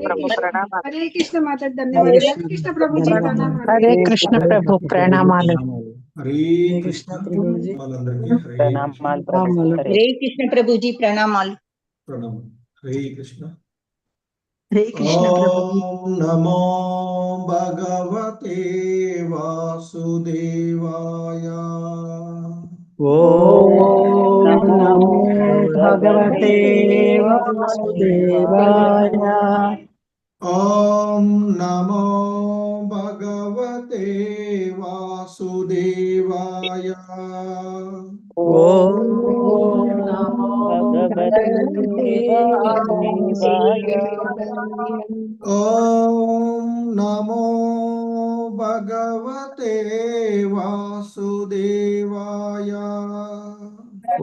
प्रभु प्रणाम। हरे कृष्ण माता धन्यवाद। हरे कृष्ण प्रभु जी प्रणाम। हरे कृष्ण प्रभु ప్రణామాలు। हरे कृष्ण వాళ్ళందరికీ హరే ప్రణామాలు ప్రభు। हरे कृष्ण प्रभु जी प्रणामाल। ప్రణామం। హరే కృష్ణ। हरे कृष्ण प्रभु जी। ఓం నమో భగవతే వాసుదేవాయ। ఓం నమో భగవతే వాసుదేవాయ। ఓం నమో భగవతే వాసుదేవాయ। ఓం నమో భగవతే వాసుదేవాయ। ఓం నమో భగవతే వాసుదేవాయ।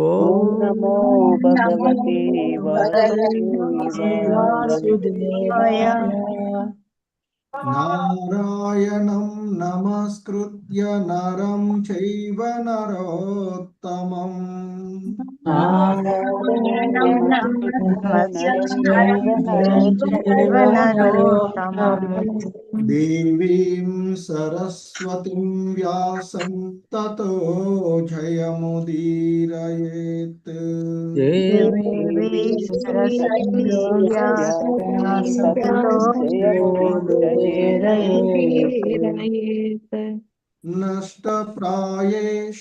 ఓం నమో భగవతే వాసుదేవాయ। నారాయణం నమస్కృత్య నరం చైవ నరోత్తమం। దేవీం సరస్వతిం వ్యాసం తతో జయముదీరయేత్।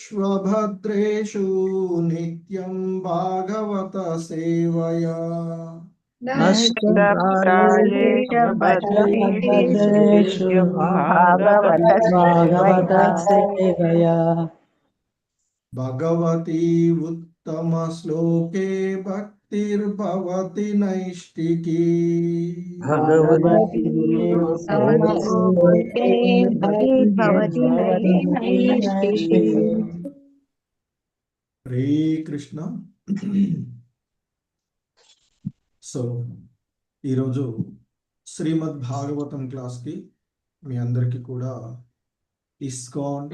నష్టప్రాయేష్వభద్రేషు నిత్యం భాగవత సేవయా। భగవతి ఉత్తమ శ్లోకే భక్తిర్భవతి నైష్టికీ। హరే కృష్ణ। సో ఈరోజు శ్రీమద్ భాగవతం క్లాస్కి మీ అందరికీ కూడా ఇస్కాన్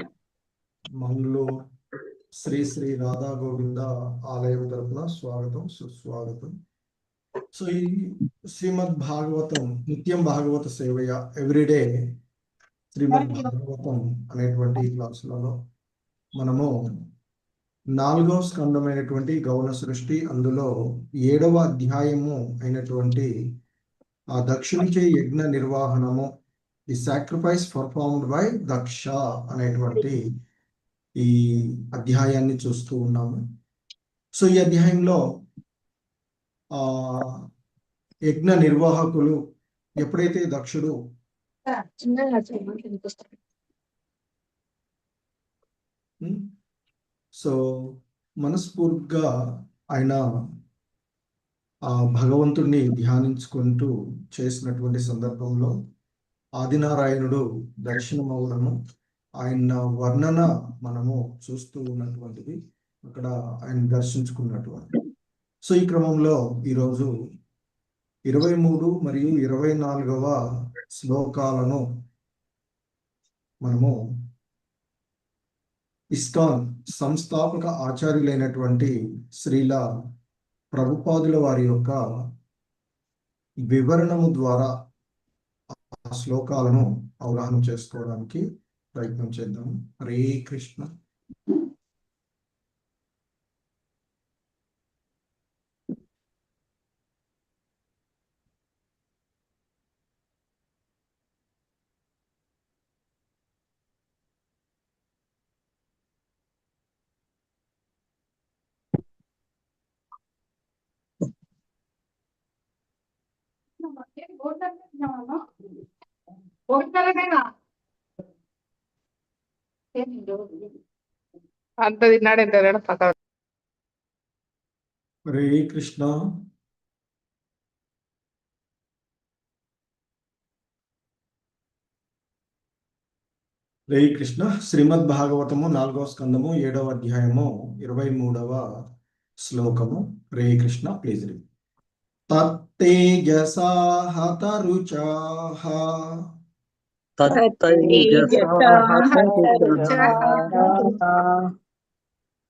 మంగళూరు శ్రీ శ్రీ రాధా గోవింద ఆలయం తరపున స్వాగతం సుస్వాగతం। సో ఈ శ్రీమద్ భాగవతం నిత్యం భాగవత సేవయ ఎవ్రీడే శ్రీమద్ భాగవతం అనేటువంటి క్లాసులలో మనము 4వ స్కందమైనటువంటి గౌణ సృష్టి అందులో 7వ అధ్యాయము అయినటువంటి ఆ దక్షునిచే యజ్ఞ నిర్వహణము the sacrifice performed by Daksha అనేటువంటి ఈ అధ్యాయాన్ని చూస్తూ ఉన్నాము। సో ఈ అధ్యాయంలో యజ్ఞ నిర్వాహకులు ఎప్పుడైతే దక్షుడు సో మనస్ఫూర్తిగా ఆయన ఆ భగవంతుడిని ధ్యానించుకుంటూ చేసినటువంటి సందర్భంలో ఆదినారాయణుడు దర్శనమవడము ఆయన వర్ణన మనము చూస్తూ ఉన్నటువంటిది అక్కడ ఆయన దర్శించుకున్నటువంటి। సో ఈ క్రమంలో ఈరోజు 23 మరియు 24వ శ్లోకాలను మనము ఇస్కాన్ సంస్థాపక ఆచార్యులైనటువంటి శ్రీల ప్రభుపాదుల వారి యొక్క వివరణము ద్వారా ఆ శ్లోకాలను అవగాహన చేసుకోవడానికి ప్రయత్నం చేద్దాం। హరే కృష్ణ। అంత తిన్నాడు ఎంత పక్క హరే కృష్ణ। హరే కృష్ణ। శ్రీమద్ భాగవతము 4వ స్కందము 7వ అధ్యాయము 23వ శ్లోకము। హరే కృష్ణ। Please read. తత్తేజసా హతరుచాః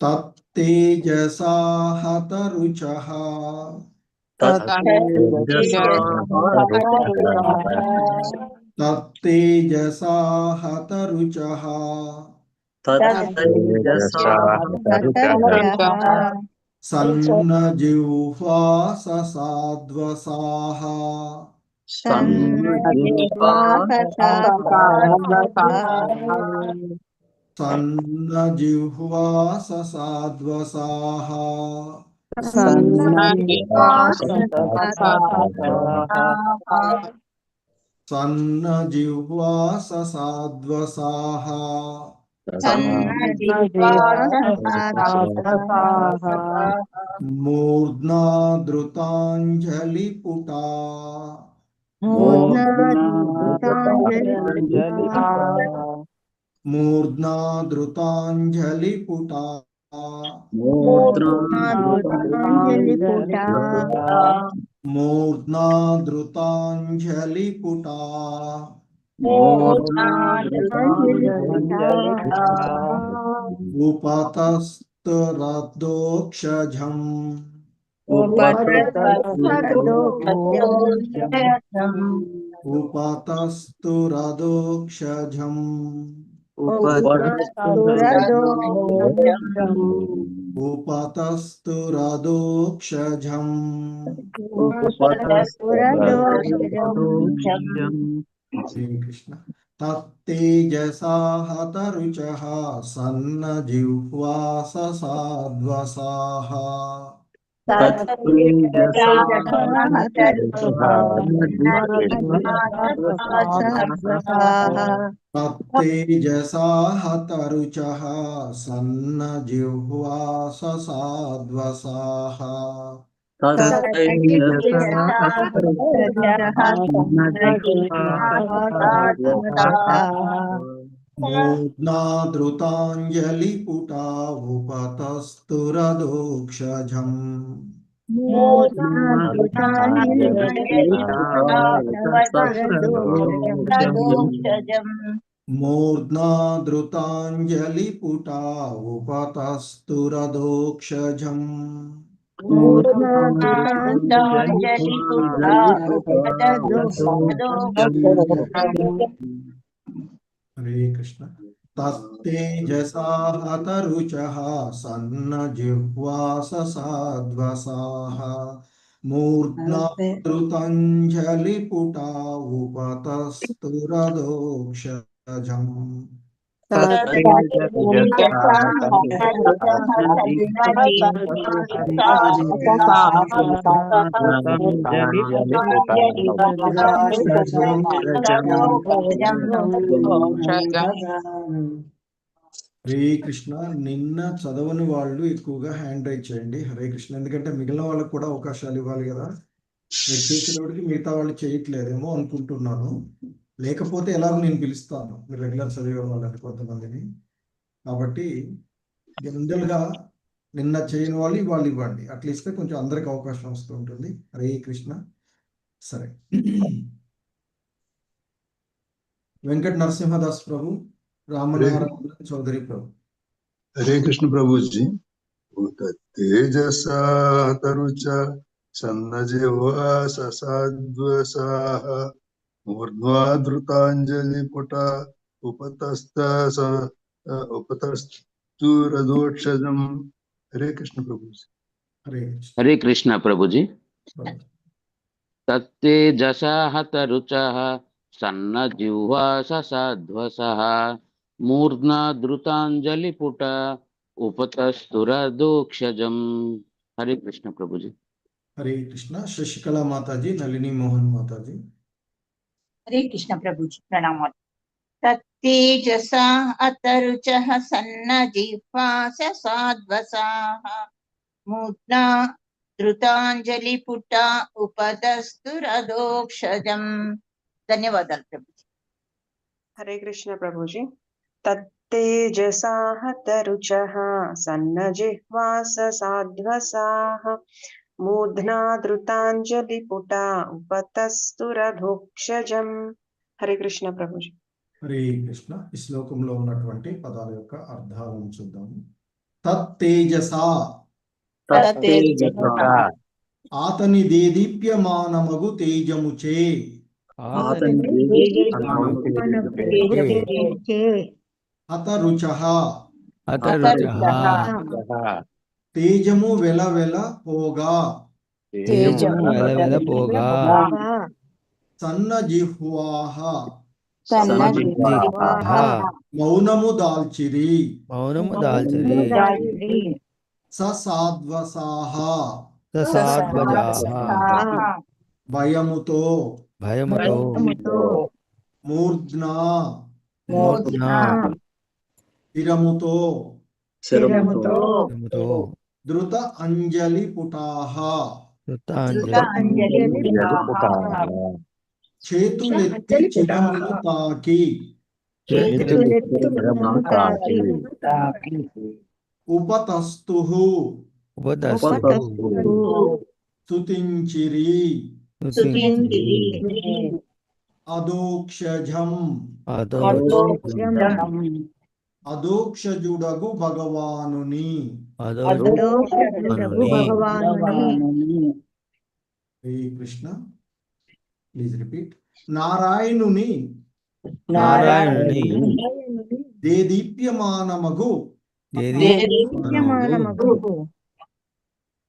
తత్తేజసా హతరుచః తత్తేజసా హతరుచః సన్నజిహ్వా ససాధ్వసాః సన్నజిహ్వా ససాధ్వసాః సన్నజిహ్వా ససాధ్వసాః మూర్ధ్నా ధృతాంజలిపుటా మూర్ధ్నా ధృతాంజలిపుటా మూర్ధ్నా ధృతాంజలిపుటా ఉపతస్తురదోక్షజం ఉపతస్తురదోక్షజం ఉపతస్తురదోక్షజం శ్రీకృష్ణ తత్తేజసా హతరుచః సన్నజిహ్వా ససాధ్వసాః తత్తేజసా హతరుచః సన్నజిహ్వా ససాధ్వసాః మూర్ధ్నా ధృతాంజలిపుటా ఉపతస్తురదోక్షజం మూర్ధ్నా ధృతాంజలిపుటా ఉపతస్తురదోక్షజం హరే కృష్ణ తత్తేజసా హతరుచః సన్నజిహ్వా ససాధ్వసాః మూర్ధ్నా ధృతాంజలిపుటా ఉపతస్తురదోక్షజం హరే కృష్ణ నిన్న చదవని వాళ్ళు ఎక్కువగా హ్యాండ్ రైజ్ చేయండి. హరే కృష్ణ. ఎందుకంటే మిగిలిన వాళ్ళకు కూడా అవకాశాలు ఇవ్వాలి కదా. మీరు చేసేటప్పటికి మిగతా వాళ్ళు చేయట్లేదేమో అనుకుంటున్నాను. లేకపోతే ఎలాగో నేను పిలుస్తాను మీరు రెగ్యులర్ చదివే వాళ్ళని కొంతమందిని. కాబట్టి జనరల్గా నిన్న చేయని వాళ్ళు ఇవాళ ఇవ్వండి. అట్లా ఇస్తే కొంచెం అందరికి అవకాశం వస్తూ ఉంటుంది. హరే కృష్ణ. సరే, వెంకట నరసింహదాస్ ప్రభు, రామనారాయణ చౌదరి ప్రభు. హరే కృష్ణ ప్రభుజీ. తేజసా తరుచ సన్నజిహ్వా ససాధ్వసాః మూర్ధ్వా ధృతాంజలిపుట ఉపతస్తురదోక్షజం. హరే కృష్ణ ప్రభుజీ. హరే కృష్ణ ప్రభుజీ. తత్తేజసా హతరుచః సన్నజిహ్వా ససాధ్వసః మూర్ధ్నా ధృతాంజలిపుట ఉపతస్తురదోక్షజం. హరే కృష్ణ ప్రభుజీ. హరే కృష్ణ. శశికళ మాతాజీ, నళిని మోహన్ మాతాజీ. హరే కృష్ణ ప్రభుజీ, ప్రణామాలు. తత్తేజసా అతరుచః సన్నజిహ్వా ససాధ్వసాః మూర్ధ్నా ధృతాంజలిపుటా ఉపతస్తురదోక్షజం. ధన్యవాదాలు ప్రభుజీ. హరే కృష్ణ ప్రభుజీ. తత్తేజసా హతరుచః సన్నజిహ్వా ససాధ్వసాః మూర్ధ్నా ధృతాంజలిపుటా ఉపతస్తురదోక్షజం. హరే కృష్ణ ప్రభుజీ. హరే కృష్ణ. ఈ శ్లోకంలో ఉన్నటువంటి పదాల యొక్క అర్థాలను చూద్దాము. తత్తేజసా ఆతని దేదీప్యమానమగు తేజముచే అత రుచః తేజము వెలవెల పోగా సన్న జిహ్వాహ మౌనము దాల్చిరి ససాధ్వసాహ భయముతో మూర్ధ్నా స్థిరముతో ధృత అంజలి పుటాహ చేతులెత్తి చిరములు తాకి ఉపతస్తుః స్తుతించిరి అదోక్షజం అదోక్షజుడగు భగవానుని హరే కృష్ణ ప్లీజ్ రిపీట్ నారాయణుని దేదీప్యమానమగు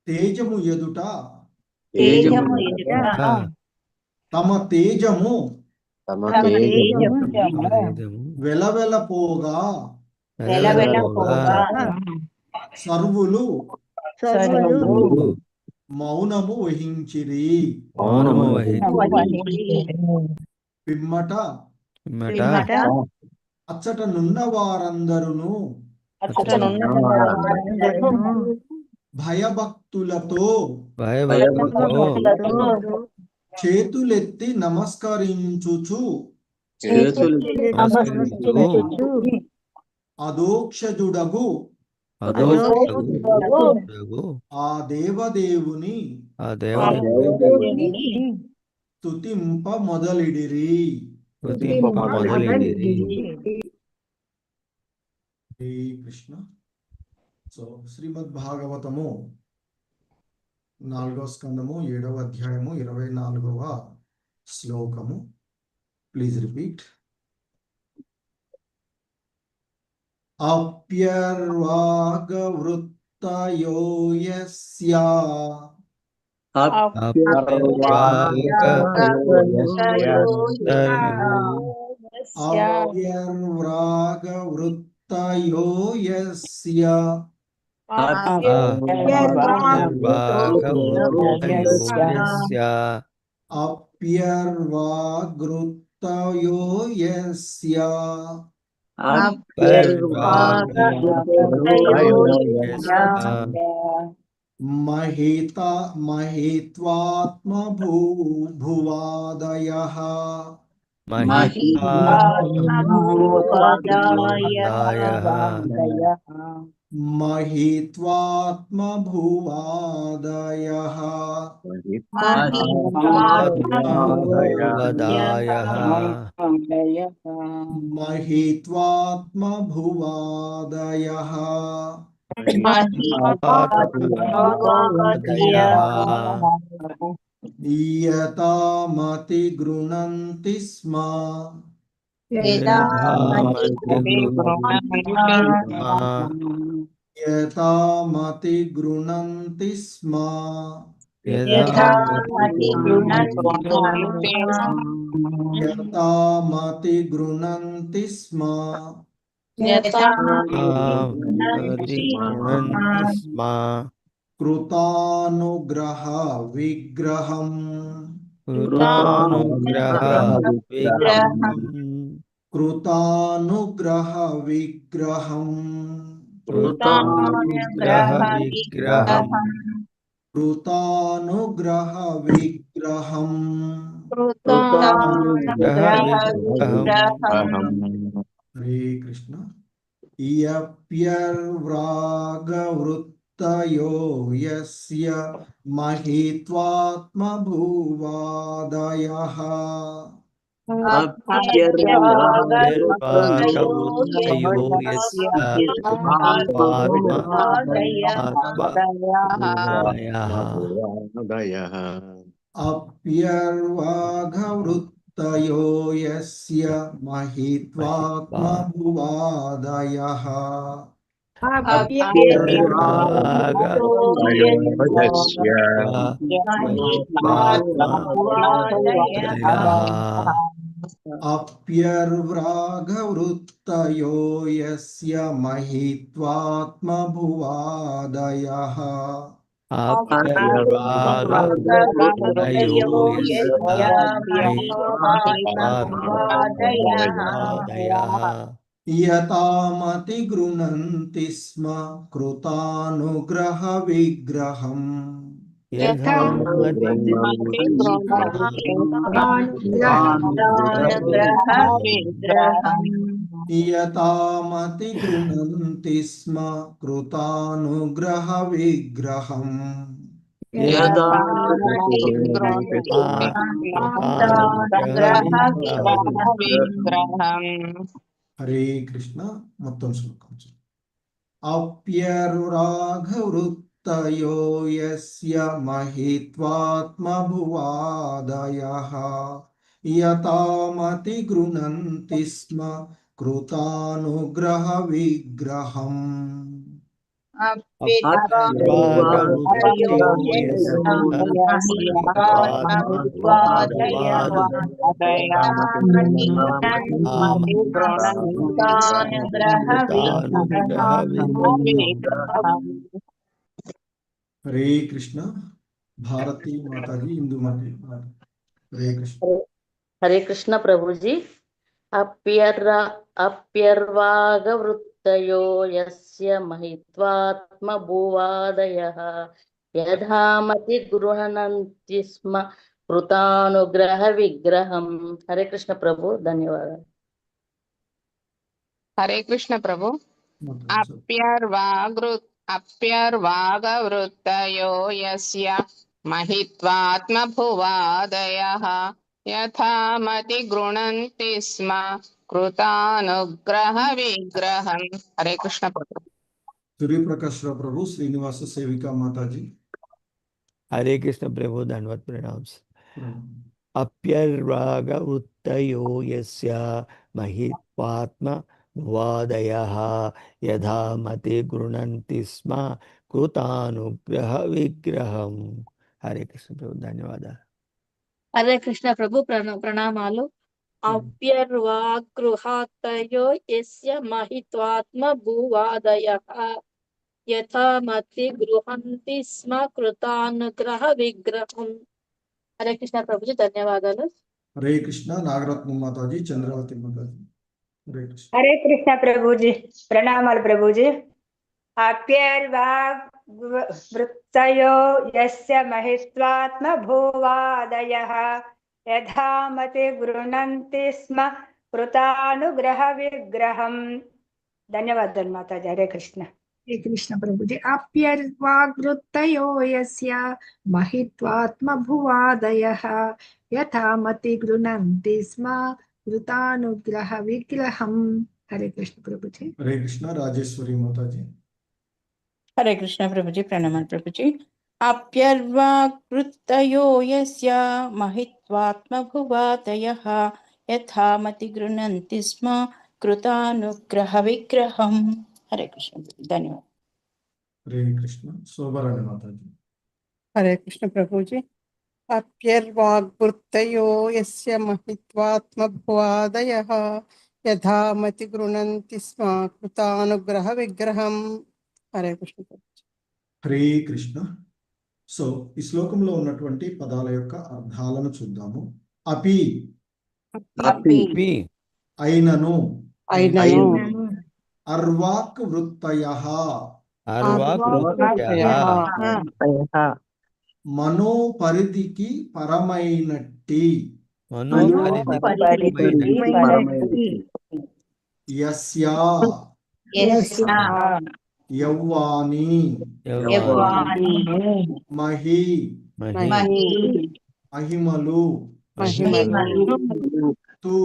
తేజము ఎదుట తమ తేజము వెలవెలపోగా సర్వులు మౌనము వహించిరి పిమ్మట అచ్చటనున్న వారందరును భయభక్తులతో చేతులెత్తి నమస్కరించుచు అదోక్షజుడగు ఆ దేవదేవుని స్తుతింప మొదలిడిరి. హరే కృష్ణ. సో శ్రీమద్ భాగవతము 4వ స్కందము 7వ అధ్యాయము 24వ శ్లోకము. Please repeat. అప్యర్వాగవృత్తయో యస్య అప్యర్వాగవృత్తయో యస్య అప్యర్వాగృత్తయో యస్య మహిత్వాత్మభూభువాదయః మహిత్వాత్మభూవాదయః మహిత్వాత్మభువాదయః యతామతి గృణంతి స్మ యతామతి గృణంతి స్మ యతామతి గృణంతి స్మ కృతానుగ్రహ విగ్రహం కృతానుగ్రహ విగ్రహం కృతానుగ్రహ విగ్రహం. హరే కృష్ణ. యప్యర్వ్రాగవృత్తయో యస్య మహిత్వాత్మభూవాదయః అప్యర్వాగవృత్తయో యస్య భూవాదయః అప్యర్వాఘవృత్తయో యస్య మహిత్వాత్మభువాదయః అప్యర్వాఘవృత్తయో యస్య మహిత్వాత్మభువాదయః అప్యర్వాగవృత్తయో యస్య మహిత్వాత్మభువాదయః యతామతి గృణంతి స్మ కృతానుగ్రహ విగ్రహం యతామతి గృణంతి స్మ కృతానుగ్రహ విగ్రహం హరే కృష్ణ మొత్తం శ్లోకం అప్యర్వాఘవృత్తయో యస్య మహిత్వాత్మభువాదయః యతామతి గృణంతి స్మ కృతానుగ్రహ విగ్రహం హరే కృష్ణ భారతీ మాతాజీ హిందూ మాతాజీ హరే కృష్ణ హరే కృష్ణ ప్రభుజీ అప్యర్వాగవృత్తయో యస్య మహిత్వాత్మభువాదయః యథామతి గృహణంతి స్మ కృతానుగ్రహ విగ్రహం. హరే కృష్ణ ప్రభు, ధన్యవాదాలు. హరే కృష్ణ ప్రభు. అప్యర్వాగవృత్తయో యస్య మహిత్వాత్మభువాదయః యథామతి గృణంతి స్మ కృతానుగ్రహ విగ్రహం. హరే కృష్ణ ప్రభు. సూర్యప్రకాశ్ రావు ప్రభు శ్రీనివాస సేవికా మాతాజీ హరే కృష్ణ ప్రభు, ధన్యవాద్ ప్రణామ్స్. అప్యర్వాగవృత్తయో యస్య మహిత్వాత్మభువాదయః యథామతి గృణంతి స్మ కృతానుగ్రహ విగ్రహం. హరే కృష్ణ ప్రభు, ధన్యవాదాలు. హరే కృష్ణ ప్రభు, ప్రణామాలు. అప్యర్వాగృహత్తయో యస్య మహిత్వాత్మభువాదయః యథామతి గృహంతి స్మ కృతానుగ్రహ విగ్రహం. హరే కృష్ణ ప్రభుజీ, ధన్యవాదాలు. హరే కృష్ణ నాగరత్న మాతాజీ చంద్రవతి మాతాజీ హరే కృష్ణ. హరే కృష్ణ ప్రభుజీ, ప్రణామాలు ప్రభుజీ. అప్యర్వాగవృత్తయో యస్య మహిత్వాత్మభువాదయః యథామతి గృణంతి స్మ కృతానుగ్రహ విగ్రహం. ధన్యవాదాలు మాతాజీ. హరే కృష్ణ. హరే కృష్ణ ప్రభుజీ. అప్యర్వాగృత్తయో యస్య మహిత్వాత్మభువాదయః యథామతి గృణంతి స్మ కృతానుగ్రహ విగ్రహం. హరే కృష్ణ ప్రభుజీ. హరే కృష్ణ రాజేశ్వరి మాతాజీ హరే కృష్ణ ప్రభుజీ, ప్రణామాలు ప్రభుజీ. అప్యర్వాగృత్తయో యస్య మహిత్వాత్మభువాదయః యథామతి గృణంతి స్మ కృతానుగ్రహ విగ్రహం. హరే కృష్ణ, ధన్యవాదాలు. హరే కృష్ణ శోభరాణి మాతాజీ హరే కృష్ణ ప్రభుజీ. అప్యర్వాగవృత్తయో యస్య మహిత్వాత్మభువాదయః యథామతి గృణంతి స్మ కృతానుగ్రహ విగ్రహం. హరే కృష్ణ ప్రభుజీ. హరే కృష్ణ. సో ఈ శ్లోకంలో ఉన్నటువంటి పదాల యొక్క అర్థాలను చూద్దాము. అపి అయినను అర్వాక్ వృత్తయః మనోపరిధికి పరమైనట్టి యస్యా యౌవాని మహిమలు తు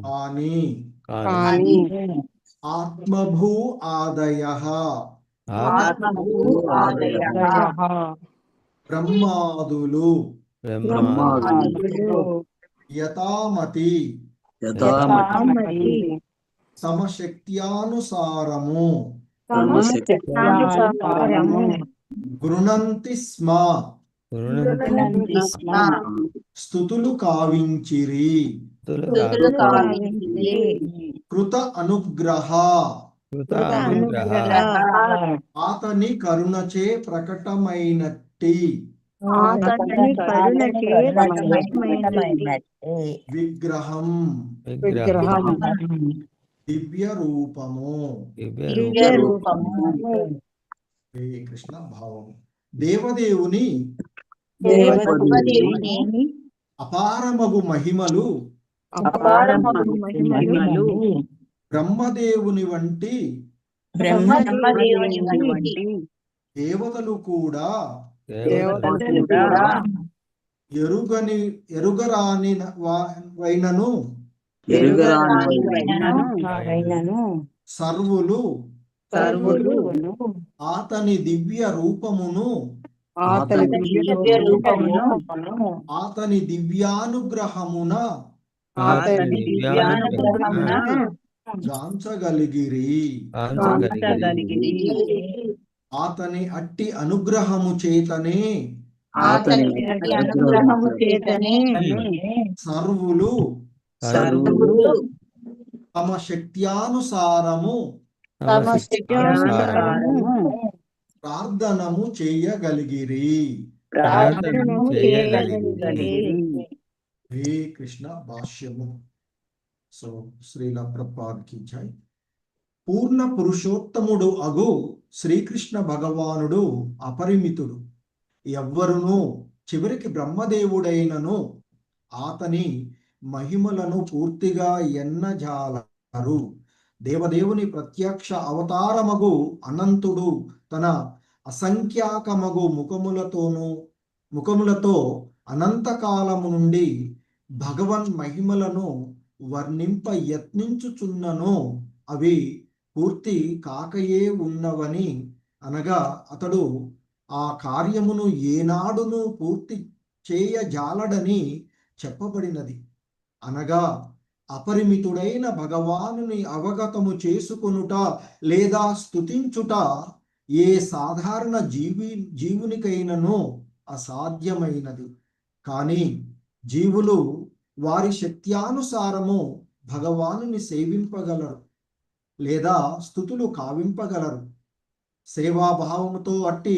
కానీ కానీ ఆత్మభూ ఆదయః బ్రహ్మాదులు యథామతి సమశక్త్యానుసారము గృణంతి స్మ స్తుతులు కావించిరి కృత అనుగ్రహ ఆతని కరుణచే ప్రకటమైనట్టి విగ్రహం దివ్య రూపము. హరే కృష్ణ భావం. దేవదేవుని అపారమగు మహిమలు బ్రహ్మదేవుని వంటి దేవతలు కూడా ఎరుగరాని వైనను సర్వులు ఆతని దివ్య రూపమును ఆతని దివ్యానుగ్రహమున గాంచగలిగిరి. ఆతని అట్టి అనుగ్రహము చేతనే సర్వులు తమ శక్త్యానుసారము ప్రార్థనము చేయగలిగిరి. హరే కృష్ణ భాష్యము. సో శ్రీల ప్రభుపాద్ కీ జై. పూర్ణ పురుషోత్తముడు అగు శ్రీకృష్ణ భగవానుడు అపరిమితుడు. ఎవ్వరును చివరికి బ్రహ్మదేవుడైనను ఆతని మహిమలను పూర్తిగా ఎన్నజాలరు. దేవదేవుని ప్రత్యక్ష అవతారమగు అనంతుడు తన అసంఖ్యాకమగు ముఖములతో అనంతకాలము నుండి భగవన్ మహిమలను వర్ణింప యత్నించుచున్నను అవి పూర్తి కాకయే ఉన్నవని, అనగా అతడు ఆ కార్యమును ఏనాడును పూర్తి చేయజాలడని చెప్పబడినది. అనగా అపరిమితుడైన భగవానుని అవగతము చేసుకొనుట లేదా స్తుతించుట ఏ సాధారణ జీవునికైనను అసాధ్యమైనది. కానీ జీవులు వారి శక్త్యానుసారము భగవానుని సేవింపగలరు లేదా స్తుతులు కావింపగలరు. సేవాభావముతో అట్టి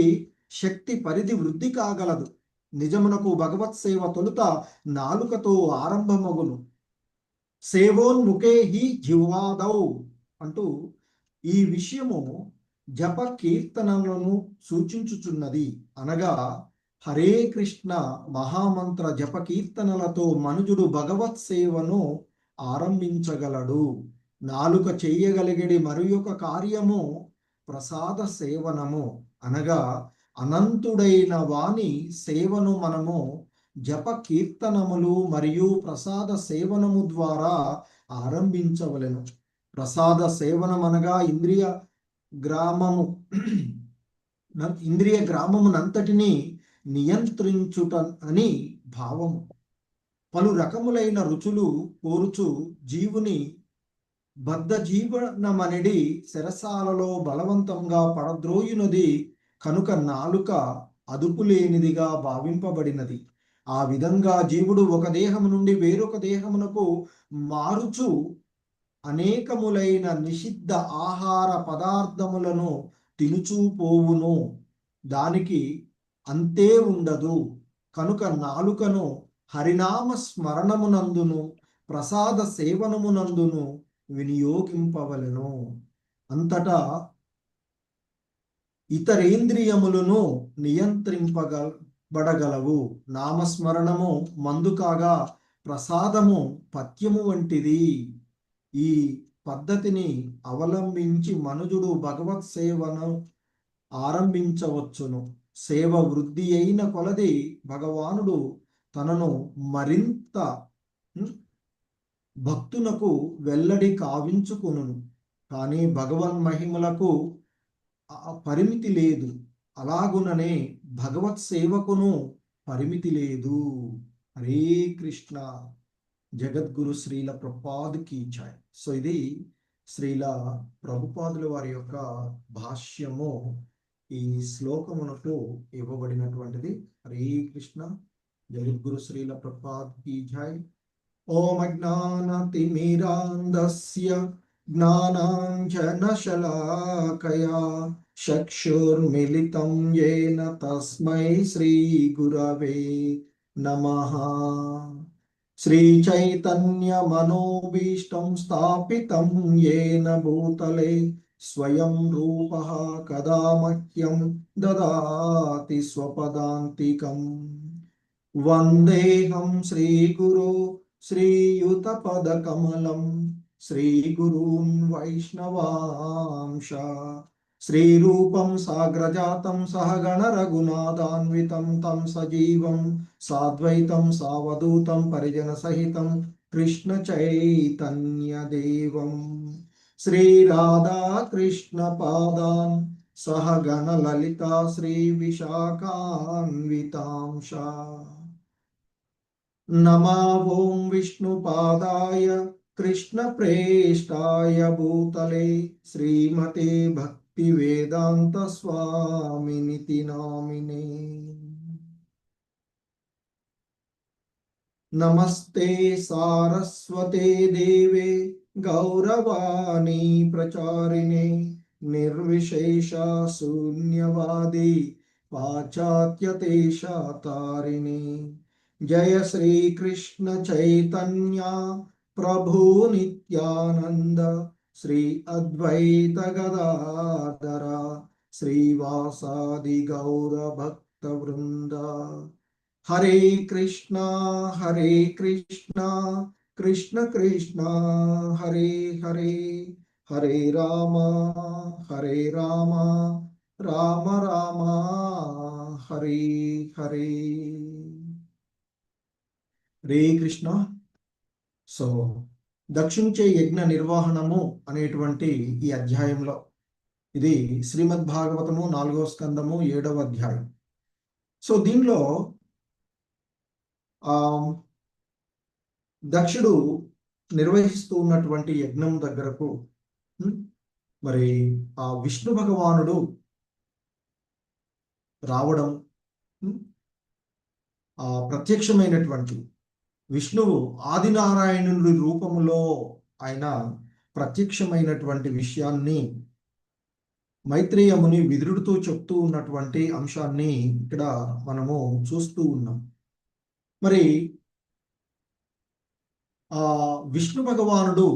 శక్తి పరిధి వృద్ధి కాగలదు. నిజమునకు భగవత్ సేవ తొలుత నాలుకతో ఆరంభమగును. సేవోన్ముఖే హి జిహ్వాదౌ అంటూ ఈ విషయము జప కీర్తనలను సూచించుచున్నది. అనగా హరే కృష్ణ మహామంత్ర జప కీర్తనలతో మనుజుడు భగవత్ సేవను ఆరంభించగలడు. నాలుక చెయ్యగలిగడి మరియొక కార్యము ప్రసాద సేవనము. అనగా అనంతుడైన వాని సేవను మనము జప కీర్తనములు మరియు ప్రసాద సేవనము ద్వారా ఆరంభించవలెను. ప్రసాద సేవనం అనగా ఇంద్రియ గ్రామమునంతటిని నియంత్రించుట అని భావము. పలు రకములైన రుచులు కోరుచు జీవుని బద్ధ జీవనమనడి శరసాలలో బలవంతంగా పడద్రోయునది కనుక నాలుక అదుపులేనిదిగా భావింపబడినది. ఆ విధంగా జీవుడు ఒక దేహము నుండి వేరొక దేహమునకు మారుచు అనేకములైన నిషిద్ధ ఆహార పదార్థములను తినుచూ పోవును. దానికి అంతే ఉండదు. కనుక నాలుకను హరినామ స్మరణమునందును ప్రసాద సేవనమునందును వినియోగింపవలెను. అంతటా ఇతరేంద్రియములను నియంత్రింపబడగలవు. నామస్మరణము మందు కాగా ప్రసాదము పథ్యము వంటిది. ఈ పద్ధతిని అవలంబించి మనుజుడు భగవత్ సేవను ఆరంభించవచ్చును. సేవ వృద్ధి అయిన కొలది భగవానుడు తనను మరింత భక్తునకు వెల్లడి కావించుకొను, కానీ భగవన్ మహిమలకు పరిమితి లేదు. అలాగుననే భగవత్ సేవకును పరిమితి లేదు. హరే కృష్ణ. జగద్గురు శ్రీల ప్రభుపాద్ కీ జై. సో ఇది శ్రీల ప్రభుపాదుల వారి యొక్క భాష్యము ఈ శ్లోకమునకు ఇవ్వబడినటువంటిది. హరే కృష్ణ. జగద్గురు శ్రీల ప్రభుపాద్ కీ జై. ఓం అజ్ఞానతిమిరాంధస్య జ్ఞానాంజనశలాకయా చక్షుర్మిలితం యేన తస్మై శ్రీ గురవే నమః. శ్రీచైతన్యమనోభీష్టం స్థాపితం యేన భూతలే స్వయం రూపః కదా మహ్యం దదాతి స్వపదాంతికం. వందేహం శ్రీగురు శ్రీయుతపదకమలం శ్రీగురూన్ వైష్ణవాంశ. శ్రీరూపం సాగ్రజాతం సహగణ రఘునాథాన్వితం తం సజీవం సాద్వైతం సావధూతం పరిజన సహితం కృష్ణ చైతన్యదేవం. శ్రీరాధా కృష్ణ పాదాన్ సహగణ లలితా శ్రీ విశాఖాన్వితాంశ. నమో ఓం విష్ణుపాదాయ కృష్ణ ప్రేష్టాయ భూతలే శ్రీమతే భక్తి వేదాంత స్వామినితి నామినే. నమస్తే సారస్వతే దేవే గౌరవాణి ప్రచారిణే నిర్విశేష శూన్యవాది పాశ్చాత్యదేశాతారిణి. జయ శ్రీ కృష్ణ చైతన్య ప్రభు నిత్యానంద శ్రీ అద్వైత గదాధర శ్రీవాసాది గౌర భక్త వృంద. హరే కృష్ణ కృష్ణ కృష్ణ హరే హరే, హరే రామ రామ రామ హరే హరే. హరే కృష్ణ. సో దక్షించే యజ్ఞ నిర్వహణము అనేటువంటి ఈ అధ్యాయంలో ఇది శ్రీమద్ భాగవతము 4వ స్కందము 7వ అధ్యాయం. సో దీనిలో దక్షుడు నిర్వహిస్తూ ఉన్నటువంటి యజ్ఞం దగ్గరకు మరి ఆ విష్ణు భగవానుడు రావడం, ఆ ప్రత్యక్షమైనటువంటి విష్ణువు ఆదినారాయణుడి రూపములో ఆయన ప్రత్యక్షమైనటువంటి విషయాన్ని మైత్రేయ ముని విదురుడితో చెప్తూ ఉన్నటువంటి అంశాన్ని ఇక్కడ మనము చూస్తూ ఉన్నాం. మరి ఆ విష్ణు భగవానుడు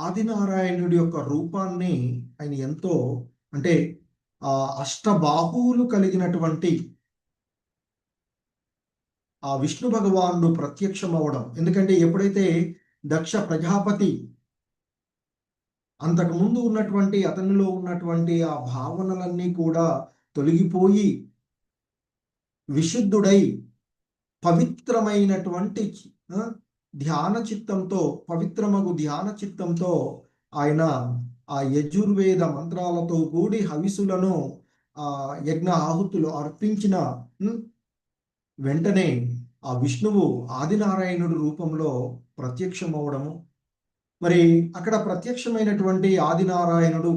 ఆదినారాయణుడి యొక్క రూపాన్ని ఆయన ఎంతో, అంటే ఆ అష్టబాహువులు కలిగినటువంటి ఆ విష్ణు భగవానుడు ప్రత్యక్షం అవడం. ఎందుకంటే ఎప్పుడైతే దక్ష ప్రజాపతి అంతకుముందు ఉన్నటువంటి అతనిలో ఉన్నటువంటి ఆ భావనలన్నీ కూడా తొలగిపోయి విశుద్ధుడై పవిత్రమైనటువంటి ధ్యాన చిత్తంతో, పవిత్రమగు ధ్యాన చిత్తంతో ఆయన ఆ యజుర్వేద మంత్రాలతో కూడి హవిసులను యజ్ఞ ఆహుతులు అర్పించిన వెంటనే ఆ విష్ణువు ఆదినారాయణుడి రూపంలో ప్రత్యక్షమవడము. మరి అక్కడ ప్రత్యక్షమైనటువంటి ఆదినారాయణుడు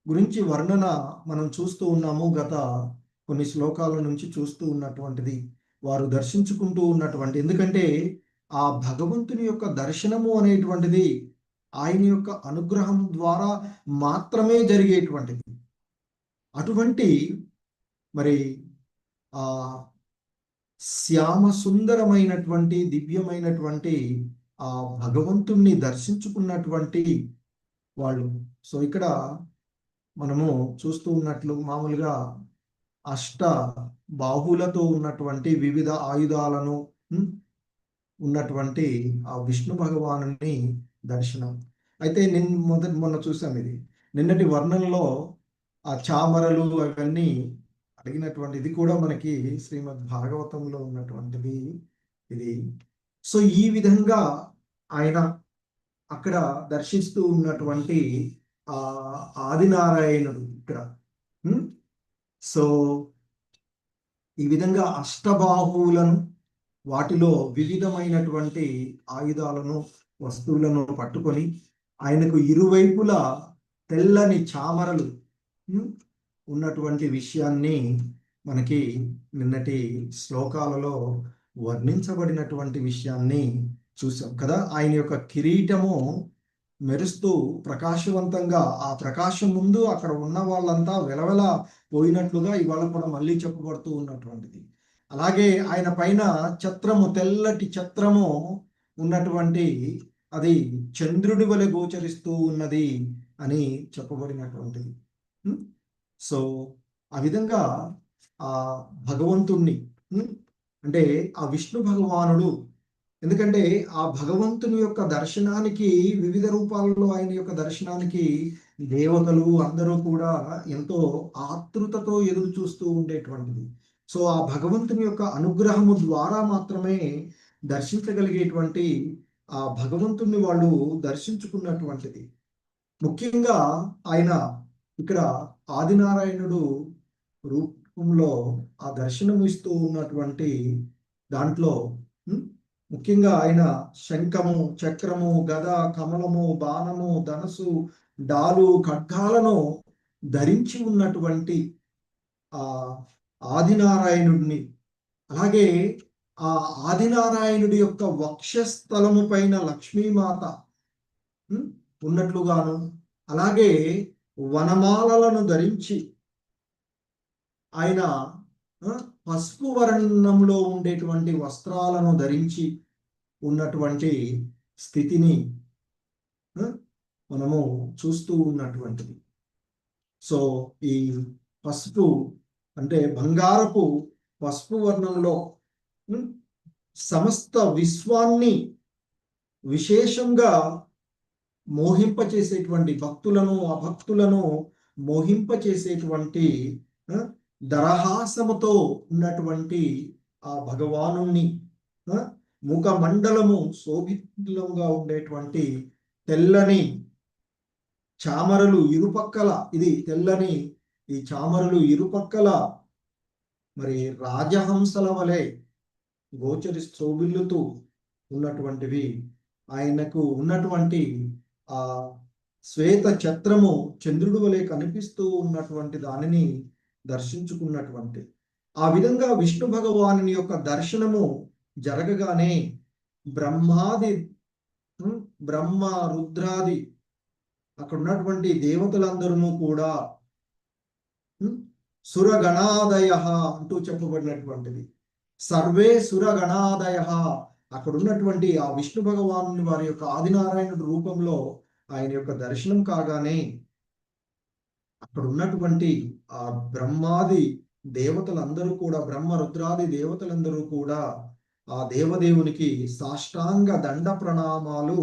గురించి వర్ణన మనం చూస్తూ ఉన్నాము. గత కొన్ని శ్లోకాల నుంచి చూస్తూ ఉన్నటువంటిది, వారు దర్శించుకుంటూ ఉన్నటువంటి, ఎందుకంటే ఆ భగవంతుని యొక్క దర్శనము అనేటువంటిది ఆయన యొక్క అనుగ్రహం ద్వారా మాత్రమే జరిగేటువంటిది. అటువంటి మరి ఆ శ్యామ సుందరమైనటువంటి దివ్యమైనటువంటి ఆ భగవంతుణ్ణి దర్శించుకున్నటువంటి వాళ్ళు. సో ఇక్కడ మనము చూస్తూ ఉన్నట్లు మామూలుగా అష్ట బాహులతో ఉన్నటువంటి వివిధ ఆయుధాలను ఉన్నటువంటి ఆ విష్ణు భగవానుని దర్శనం. అయితే మొన్న చూసాం ఇది నిన్నటి వర్ణనలో ఆ చామరలు అవన్నీ అడిగినటువంటి ఇది కూడా మనకి శ్రీమద్ భాగవతంలో ఉన్నటువంటిది. ఇది సో ఈ విధంగా ఆయన అక్కడ దర్శిస్తూ ఉన్నటువంటి ఆ ఆదినారాయణుడు ఇక్కడ. సో ఈ విధంగా అష్టబాహువులను, వాటిలో వివిధమైనటువంటి ఆయుధాలను, వస్తువులను పట్టుకొని ఆయనకు ఇరువైపులా తెల్లని చామరలు ఉన్నటువంటి విషయాన్ని మనకి నిన్నటి శ్లోకాలలో వర్ణించబడినటువంటి విషయాన్ని చూసాం కదా. ఆయన యొక్క కిరీటము మెరుస్తూ ప్రకాశవంతంగా, ఆ ప్రకాశం ముందు అక్కడ ఉన్న వాళ్ళంతా వెలవెల పోయినట్లుగా ఇవాళ కూడా మళ్ళీ చెప్పబడుతూ ఉన్నటువంటిది. అలాగే ఆయన పైన ఛత్రము, తెల్లటి ఛత్రము ఉన్నటువంటి అది చంద్రుడి వలె గోచరిస్తూ ఉన్నది అని చెప్పబడినటువంటిది. సో ఆ విధంగా ఆ భగవంతుణ్ణి అంటే ఆ విష్ణు భగవానుడు, ఎందుకంటే ఆ భగవంతుని యొక్క దర్శనానికి, వివిధ రూపాలలో ఆయన యొక్క దర్శనానికి దేవతలు అందరూ కూడా ఎంతో ఆతృతతో ఎదురు చూస్తూ ఉండేటువంటిది. సో ఆ భగవంతుని యొక్క అనుగ్రహము ద్వారా మాత్రమే దర్శించగలిగేటువంటి ఆ భగవంతుణ్ణి వాళ్ళు దర్శించుకున్నటువంటిది. ముఖ్యంగా ఆయన ఇక్కడ ఆదినారాయణుడు రూపంలో ఆ దర్శనము ఇస్తూ ఉన్నటువంటి దాంట్లో ముఖ్యంగా ఆయన శంఖము, చక్రము, గద, కమలము, బాణము, ధనసు, డాలు, ఖడ్గాలను ధరించి ఉన్నటువంటి ఆ ఆదినారాయణుడిని, అలాగే ఆ ఆదినారాయణుడి యొక్క వక్షస్థలము పైన లక్ష్మీమాత ఉన్నట్లుగాను, అలాగే వనమాలలను ధరించి ఆయన పసుపు వర్ణంలో ఉండేటువంటి వస్త్రాలను ధరించి ఉన్నటువంటి స్థితిని మనము చూస్తూ ఉన్నటువంటిది. సో ఈ పసుపు అంటే బంగారపు పసుపు వర్ణంలో సమస్త విశ్వాన్ని విశేషంగా మోహింపచేసేటువంటి, భక్తులను అభక్తులను మోహింపచేసేటువంటి దరహాసముతో ఉన్నటువంటి ఆ భగవానుణ్ణి, ముఖమండలము శోభితంగా ఉండేటువంటి తెల్లని చామరలు ఇరుపక్కల, ఇది తెల్లని ఈ చామరలు ఇరుపక్కల మరి రాజహంసల వలె శోభిల్లుతూ ఉన్నటువంటివి, ఆయనకు ఉన్నటువంటి ఆ శ్వేత ఛత్రము చంద్రుడు వలె కనిపిస్తూ ఉన్నటువంటి దానిని దర్శించుకున్నటువంటి, ఆ విధంగా విష్ణు భగవానుని యొక్క దర్శనము జరగగానే బ్రహ్మ రుద్రాది అక్కడ ఉన్నటువంటి దేవతలందరూ కూడా సురగణాదయ అంటూ చెప్పబడినటువంటిది. సర్వే సురగణాదయ, అక్కడ ఉన్నటువంటి ఆ విష్ణు భగవాను వారి యొక్క ఆదినారాయణుడి రూపంలో ఆయన యొక్క దర్శనం కాగానే అక్కడ ఉన్నటువంటి ఆ బ్రహ్మాది దేవతలందరూ కూడా, బ్రహ్మ రుద్రాది దేవతలందరూ కూడా ఆ దేవదేవునికి సాష్టాంగ దండ ప్రణామాలు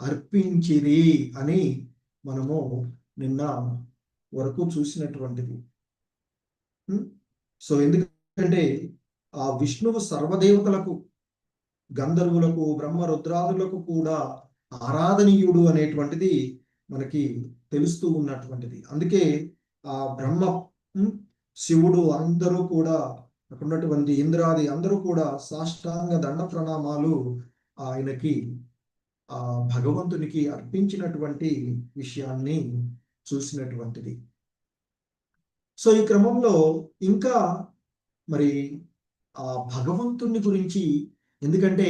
అర్పించిరి అని మనము నిన్న వరకు చూసినటువంటిది. సో ఎందుకంటే ఆ విష్ణువు సర్వదేవతలకు, గంధర్వులకు, బ్రహ్మ రుద్రాదులకు కూడా ఆరాధనీయుడు అనేటువంటిది మనకి తెలుస్తూ ఉన్నటువంటిది. అందుకే ఆ బ్రహ్మ, శివుడు అందరూ కూడా, అక్కడ ఉన్నటువంటి ఇంద్రాది అందరూ కూడా సాష్టాంగ దండ ప్రణామాలు ఆయనకి, ఆ భగవంతునికి అర్పించినటువంటి విషయాన్ని చూసినటువంటిది. సో ఈ క్రమంలో ఇంకా మరి ఆ భగవంతుని గురించి, ఎందుకంటే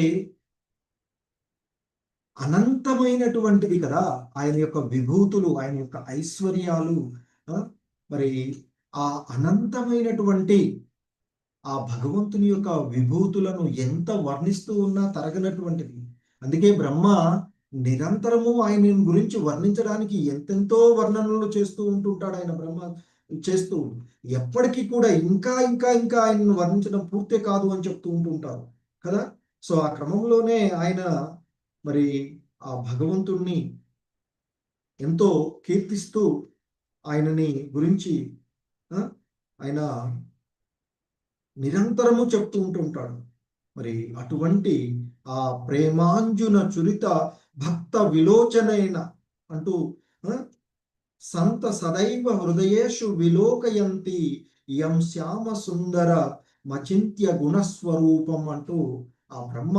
అనంతమైనటువంటిది కదా ఆయన యొక్క విభూతులు, ఆయన యొక్క ఐశ్వర్యాలు, మరి ఆ అనంతమైనటువంటి ఆ భగవంతుని యొక్క విభూతులను ఎంత వర్ణిస్తూ ఉన్నా తరగనటువంటిది. అందుకే బ్రహ్మ నిరంతరము ఆయన గురించి వర్ణించడానికి ఎంతెంతో వర్ణనలు చేస్తూ ఉంటుంటాడు. ఆయన బ్రహ్మ చేస్తూ ఎప్పటికీ కూడా ఇంకా ఇంకా ఇంకా ఆయనను వర్ణించడం పూర్తి కాదు అని చెప్తూ ఉంటుంటారు కదా. సో ఆ క్రమంలోనే ఆయన మరి ఆ భగవంతుణ్ణి ఎంతో కీర్తిస్తూ ఆయనని గురించి ఆయన నిరంతరము చెప్తూ ఉంటుంటాడు. మరి అటువంటి ఆ ప్రేమాంజున చురిత భక్త విలోచనైన అంటూ సంత సదైవ హృదయేషు విలోకయంతి యం శ్యామ సుందర మచింత్య గుణస్వరూపం అంటూ ఆ బ్రహ్మ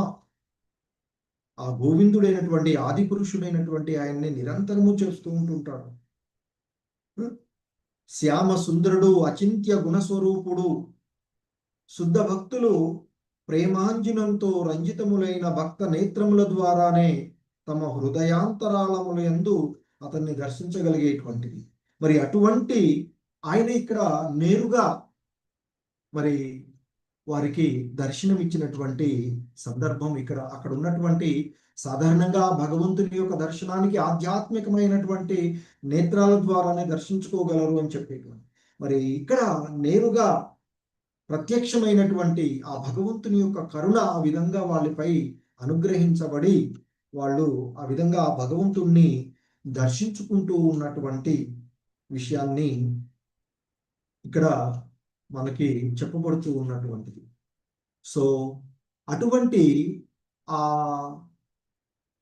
ఆ గోవిందుడైనటువంటి ఆది పురుషుడైనటువంటి ఆయన్ని నిరంతరము చేస్తూ ఉంటుంటాడు. శ్యామ సుందరుడు అచింత్య గుణస్వరూపుడు. శుద్ధ భక్తులు ప్రేమాంజనంతో రంజితములైన భక్త నేత్రముల ద్వారానే తమ హృదయాంతరాళముల యందు అతన్ని దర్శించగలిగేటువంటిది. మరి అటువంటి ఆయన ఇక్కడ నేరుగా మరి వారికి దర్శనం ఇచ్చినటువంటి సందర్భం ఇక్కడ అక్కడ ఉన్నటువంటి సాధారణంగా భగవంతుని యొక్క దర్శనానికి ఆధ్యాత్మికమైనటువంటి నేత్రాల ద్వారానే దర్శించుకోగలరు అని చెప్పేటువంటి, మరి ఇక్కడ నేరుగా ప్రత్యక్షమైనటువంటి ఆ భగవంతుని యొక్క కరుణ ఆ విధంగా వాళ్ళపై అనుగ్రహించబడి వాళ్ళు ఆ విధంగా ఆ భగవంతుణ్ణి దర్శించుకుంటూ ఉన్నటువంటి విషయాన్ని ఇక్కడ మనకి చెప్పబడుతూ ఉన్నటువంటిది. సో అటువంటి ఆ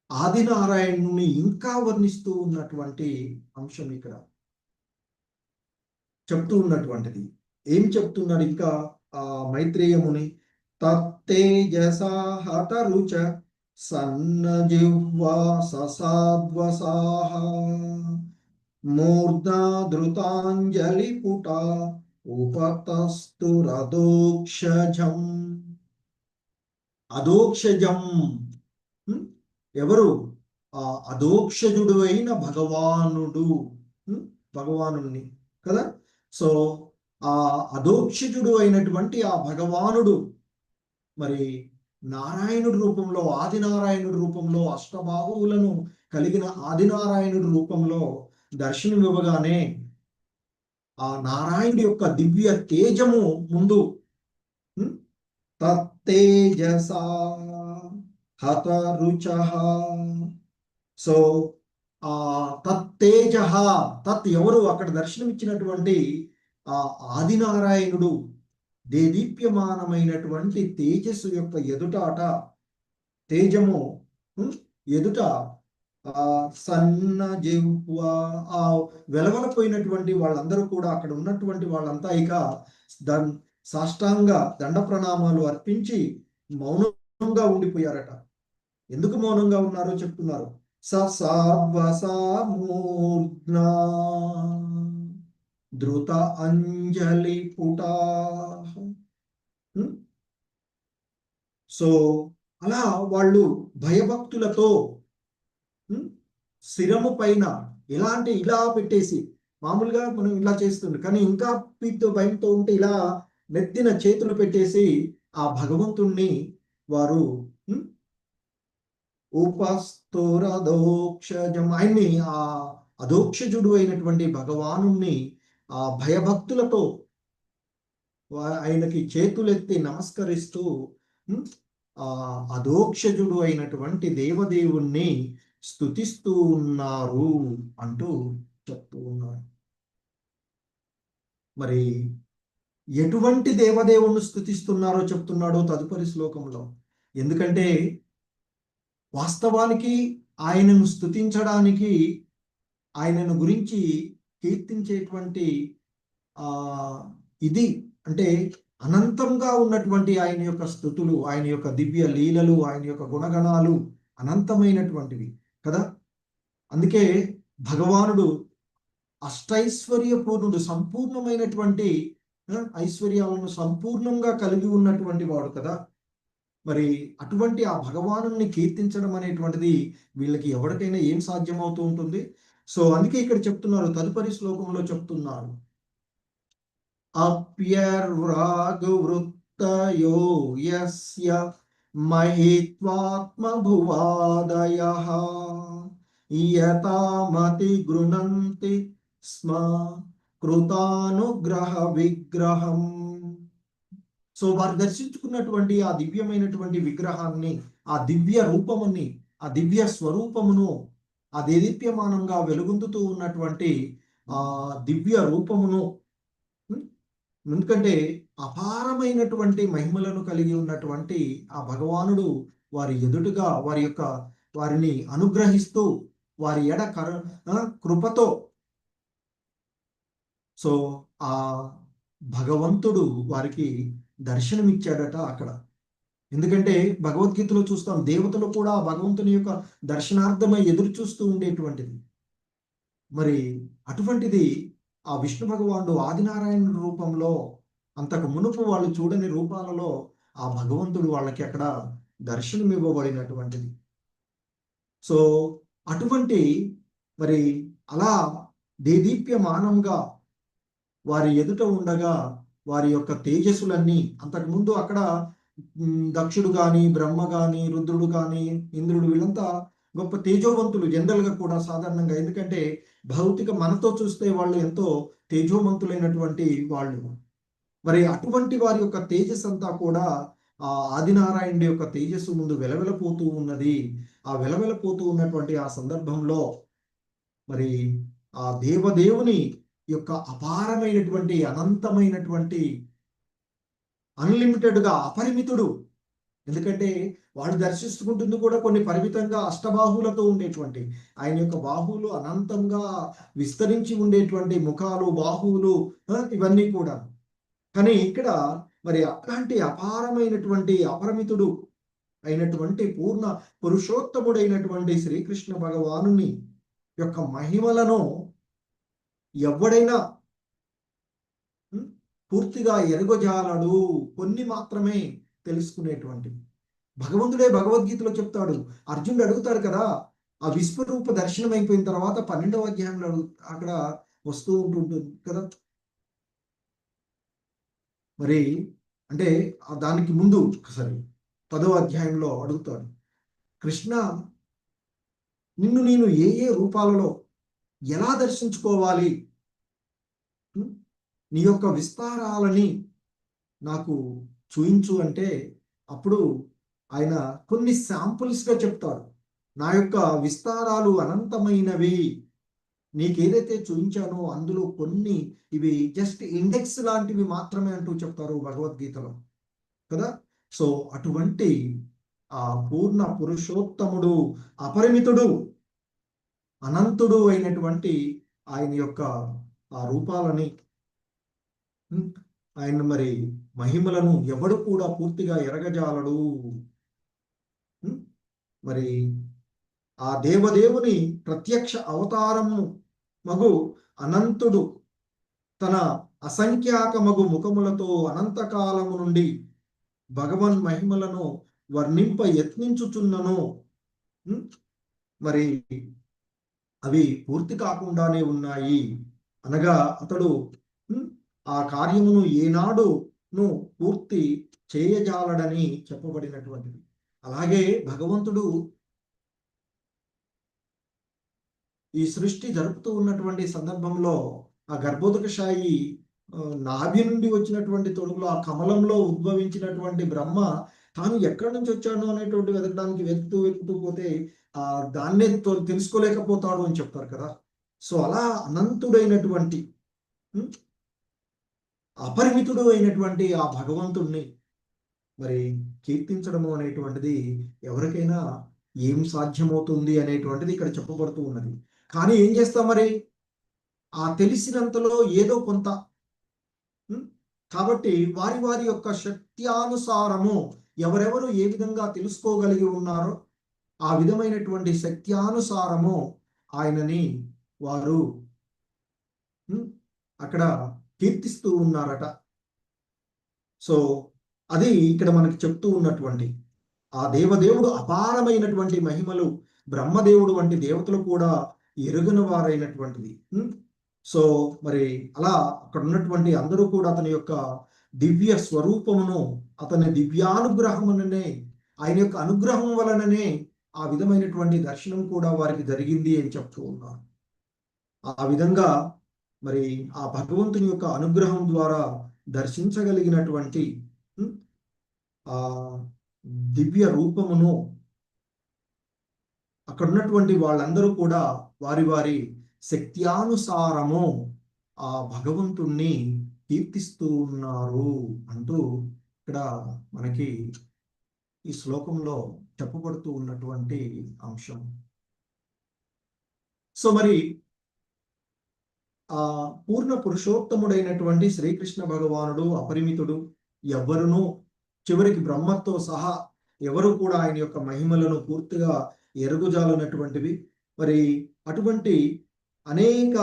ఆదినారాయణుని ఇంకా వర్ణిస్తూ ఉన్నటువంటి అంశం ఇక్కడ చెప్తూ ఉన్నటువంటిది. ఏం చెప్తున్నాడు ఇంకా ఆ మైత్రేయముని? తత్తేజసా హతరుచ సన్నజిహ్వా ససాద్వసాః మూర్ధా ధృతాంజలి పుట ఉపతస్తురదోక్షజం. అదోక్షజం ఎవరు? ఆ అదోక్షజుడు అయిన భగవానుణ్ణి కదా. సో ఆ అదోక్షజుడు అయినటువంటి ఆ భగవానుడు మరి నారాయణుడి రూపంలో, ఆదినారాయణుడి రూపంలో, అష్టబాహువులను కలిగిన ఆదినారాయణుడి రూపంలో దర్శనమివ్వగానే ఆ నారాయణుడి యొక్క దివ్య తేజము ముందు తత్తేజసా హతరుచః. సో ఆ తత్తేజ, తత్ ఎవరు? అక్కడ దర్శనమిచ్చినటువంటి ఆ ఆదినారాయణుడు దేదీప్యమానమైనటువంటి తేజస్సు యొక్క ఎదుటాట, తేజము ఎదుట సన్నజిహ్వ ఆ వెలవలపోయినటువంటి వాళ్ళందరూ కూడా, అక్కడ ఉన్నటువంటి వాళ్ళంతా ఇక సాష్టాంగ దండ ప్రణామాలు అర్పించి మౌనంగా ఉండిపోయారట. ఎందుకు మౌనంగా ఉన్నారో చెప్తున్నారు. ససాద్వసామూర్ధ్నా ధృత అంజలి పుటా. సో అలా వాళ్ళు భయభక్తులతో శిరము పైన ఇలా పెట్టేసి, మామూలుగా మనం ఇలా చేస్తుండే కానీ ఇంకా భయంతో ఉంటే ఇలా నెత్తిన చేతులు పెట్టేసి ఆ భగవంతుణ్ణి వారు ఉపస్తురదోక్షజం, ఆయన్ని ఆ అదోక్షజుడు అయినటువంటి భగవానుణ్ణి ఆ భయభక్తులతో ఆయనకి చేతులెత్తి నమస్కరిస్తూ ఆ అదోక్షజుడు అయినటువంటి దేవదేవుణ్ణి స్తుతిస్తూ ఉన్నారు అంటూ చెప్తూ ఉన్నారు. మరి ఎటువంటి దేవదేవుణ్ణి స్తుతిస్తున్నారో చెప్తున్నాడో తదుపరి శ్లోకంలో. ఎందుకంటే వాస్తవానికి ఆయనను స్తుతించడానికి, ఆయనను గురించి కీర్తించేటువంటి ఇది అంటే అనంతంగా ఉన్నటువంటి ఆయన యొక్క స్తుతులు, ఆయన యొక్క దివ్య లీలలు, ఆయన యొక్క గుణగణాలు అనంతమైనటువంటివి కదా. అందుకే భగవానుడు అష్టైశ్వర్యపూర్ణుడు, సంపూర్ణమైనటువంటి ఐశ్వర్యాలను సంపూర్ణంగా కలిగి ఉన్నటువంటి వాడు కదా. మరి అటువంటి ఆ భగవానుని కీర్తించడం అనేటువంటిది వీళ్ళకి ఎవరికైనా ఏం సాధ్యమవుతూ ఉంటుంది. సో అందుకే ఇక్కడ చెప్తున్నారు, తదుపరి శ్లోకంలో చెప్తున్నారు, అప్యర్వ్రాగవృత్తయో యస్య మహిత్వాత్మభువాదయః యతామతి గృణంతి స్మ కృతానుగ్రహ విగ్రహం. సో వారు దర్శించుకున్నటువంటి ఆ దివ్యమైనటువంటి విగ్రహాన్ని, ఆ దివ్య రూపముని, ఆ దివ్య స్వరూపమును, ఆ దేదీప్యమానంగా వెలుగొందుతూ ఉన్నటువంటి ఆ దివ్య రూపమును, ఎందుకంటే అపారమైనటువంటి మహిమలను కలిగి ఉన్నటువంటి ఆ భగవానుడు వారి ఎదుటగా వారిని అనుగ్రహిస్తూ వారి ఎడ కృపతో సో ఆ భగవంతుడు వారికి దర్శనమిచ్చాడట అక్కడ. ఎందుకంటే భగవద్గీతలో చూస్తాం, దేవతలు కూడా భగవంతుని యొక్క దర్శనార్థమై ఎదురు చూస్తూ ఉండేటువంటిది. మరి అటువంటిది ఆ విష్ణు భగవానుడు ఆదినారాయణ రూపంలో, అంతకు మునుపు వాళ్ళు చూడని రూపాలలో ఆ భగవంతుడు వాళ్ళకి అక్కడ దర్శనం ఇవ్వబడినటువంటిది. సో అటువంటి మరి అలా దేదీప్యమానంగా వారి ఎదుట ఉండగా వారి యొక్క తేజస్సులన్నీ, అంతకుముందు అక్కడ దక్షుడు కానీ, బ్రహ్మ కానీ, రుద్రుడు కానీ, ఇంద్రుడు, వీళ్ళంతా గొప్ప తేజోవంతులు జనరల్గా కూడా సాధారణంగా. ఎందుకంటే భౌతిక మనతో చూస్తే వాళ్ళు ఎంతో తేజోవంతులైనటువంటి వాళ్ళు. మరి అటువంటి వారి యొక్క తేజస్సు అంతా కూడా ఆ ఆదినారాయణుడి యొక్క తేజస్సు ముందు వెలవెలపోతూ ఉన్నది. ఆ వెలవెలపోతూ ఉన్నటువంటి ఆ సందర్భంలో మరి ఆ దేవదేవుని యొక్క అపారమైనటువంటి, అనంతమైనటువంటి, అన్లిమిటెడ్గా, అపరిమితుడు. ఎందుకంటే వాడు దర్శించుకుంటుంది కూడా కొన్ని పరిమితంగా అష్టబాహువులతో ఉండేటువంటి, ఆయన యొక్క బాహువులు అనంతంగా విస్తరించి ఉండేటువంటి ముఖాలు, బాహువులు, ఇవన్నీ కూడా. కానీ ఇక్కడ మరి అలాంటి అపారమైనటువంటి, అపరిమితుడు అయినటువంటి పూర్ణ పురుషోత్తముడైనటువంటి శ్రీకృష్ణ భగవానుని యొక్క మహిమలను ఎవడైనా పూర్తిగా ఎరుగజాలడు, కొన్ని మాత్రమే తెలుసుకునేటువంటి. భగవంతుడే భగవద్గీతలో చెప్తాడు, అర్జునుడు అడుగుతాడు కదా, ఆ విశ్వరూప దర్శనం అయిపోయిన తర్వాత 12వ అధ్యాయంలో అక్కడ వస్తూ ఉంటుంది కదా. మరి అంటే దానికి ముందు 10వ అధ్యాయంలో అడుగుతాడు, కృష్ణ నిన్ను నేను ఏ ఏ రూపాలలో ఎలా దర్శించుకోవాలి, నీ యొక్క విస్తారాలని నాకు చూయించు అంటే, అప్పుడు ఆయన కొన్ని శాంపుల్స్గా చెప్తాడు. నా యొక్క విస్తారాలు అనంతమైనవి, నీకేదైతే చూయించానో అందులో కొన్ని, ఇవి జస్ట్ ఇండెక్స్ లాంటివి మాత్రమే అంటూ చెప్తారు భగవద్గీతలో కదా. సో అటువంటి ఆ పూర్ణ పురుషోత్తముడు, అపరిమితుడు, అనంతుడు అయినటువంటి ఆయన యొక్క ఆ రూపాలని, ఆయన మరి మహిమలను ఎవడు కూడా పూర్తిగా ఎరగజాలడు. మరి ఆ దేవదేవుని ప్రత్యక్ష అవతారము మగు అనంతుడు తన అసంఖ్యాకమగు ముఖములతో అనంతకాలము నుండి భగవన్ మహిమలను వర్ణింప యత్నించుచున్నను, మరి అవి పూర్తి కాకుండానే ఉన్నాయి. అనగా అతడు ఆ కార్యమును ఏనాడును పూర్తి చేయజాలడని చెప్పబడినటువంటిది. అలాగే భగవంతుడు ఈ సృష్టి జరుపుతూ ఉన్నటువంటి సందర్భంలో ఆ గర్భోదకశాయి నాభి నుండి వచ్చినటువంటి తొడుగులో, ఆ కమలంలో ఉద్భవించినటువంటి బ్రహ్మ తాను ఎక్కడి నుంచి వచ్చాడు అనేటువంటి వెతకడానికి వెతుకుతూ పోతే దాన్నే తెలుసుకోలేకపోతాడు అని చెప్తారు కదా. సో అలా అనంతుడైనటువంటి, అపరిమితుడు అయినటువంటి ఆ భగవంతుణ్ణి మరి కీర్తించడము అనేటువంటిది ఎవరికైనా ఏం సాధ్యమవుతుంది అనేటువంటిది ఇక్కడ చెప్పబడుతూ ఉన్నది. కానీ ఏం చేస్తాం మరి, ఆ తెలిసినంతలో ఏదో కొంత, కాబట్టి వారి వారి యొక్క శక్త్యానుసారము ఎవరెవరు ఏ విధంగా తెలుసుకోగలిగి ఉన్నారో ఆ విధమైనటువంటి శక్త్యానుసారము ఆయనని వారు అక్కడ కీర్తిస్తూ ఉన్నారట. సో అది ఇక్కడ మనకి చెప్తూ ఉన్నటువంటి ఆ దేవదేవుడు అపారమైనటువంటి మహిమలు బ్రహ్మదేవుడు వంటి దేవతలు కూడా ఎరుగని వారైనటువంటిది. సో మరి అలా అక్కడ ఉన్నటువంటి అందరూ కూడా అతని యొక్క దివ్య స్వరూపమును, అతని దివ్యానుగ్రహముననే, ఆయన యొక్క అనుగ్రహం వలననే ఆ విధమైనటువంటి దర్శనం కూడా వారికి జరిగింది అని చెప్తూ ఉన్నారు. ఆ విధంగా మరి ఆ భగవంతుని యొక్క అనుగ్రహం ద్వారా దర్శించగలిగినటువంటి ఆ దివ్య రూపమును అక్కడ ఉన్నటువంటి వాళ్ళందరూ కూడా వారి వారి శక్త్యానుసారము ఆ భగవంతుణ్ణి కీర్తిస్తూ ఉన్నారు అంటూ ఇక్కడ మనకి ఈ శ్లోకంలో చెప్పబడుతూ ఉన్నటువంటి అంశం. సో మరి ఆ పూర్ణ పురుషోత్తముడైనటువంటి శ్రీకృష్ణ భగవానుడు అపరిమితుడు, ఎవ్వరునూ చివరికి బ్రహ్మతో సహా ఎవరు కూడా ఆయన యొక్క మహిమలను పూర్తిగా ఎరుగుజాలనటువంటివి. మరి అటువంటి అనేక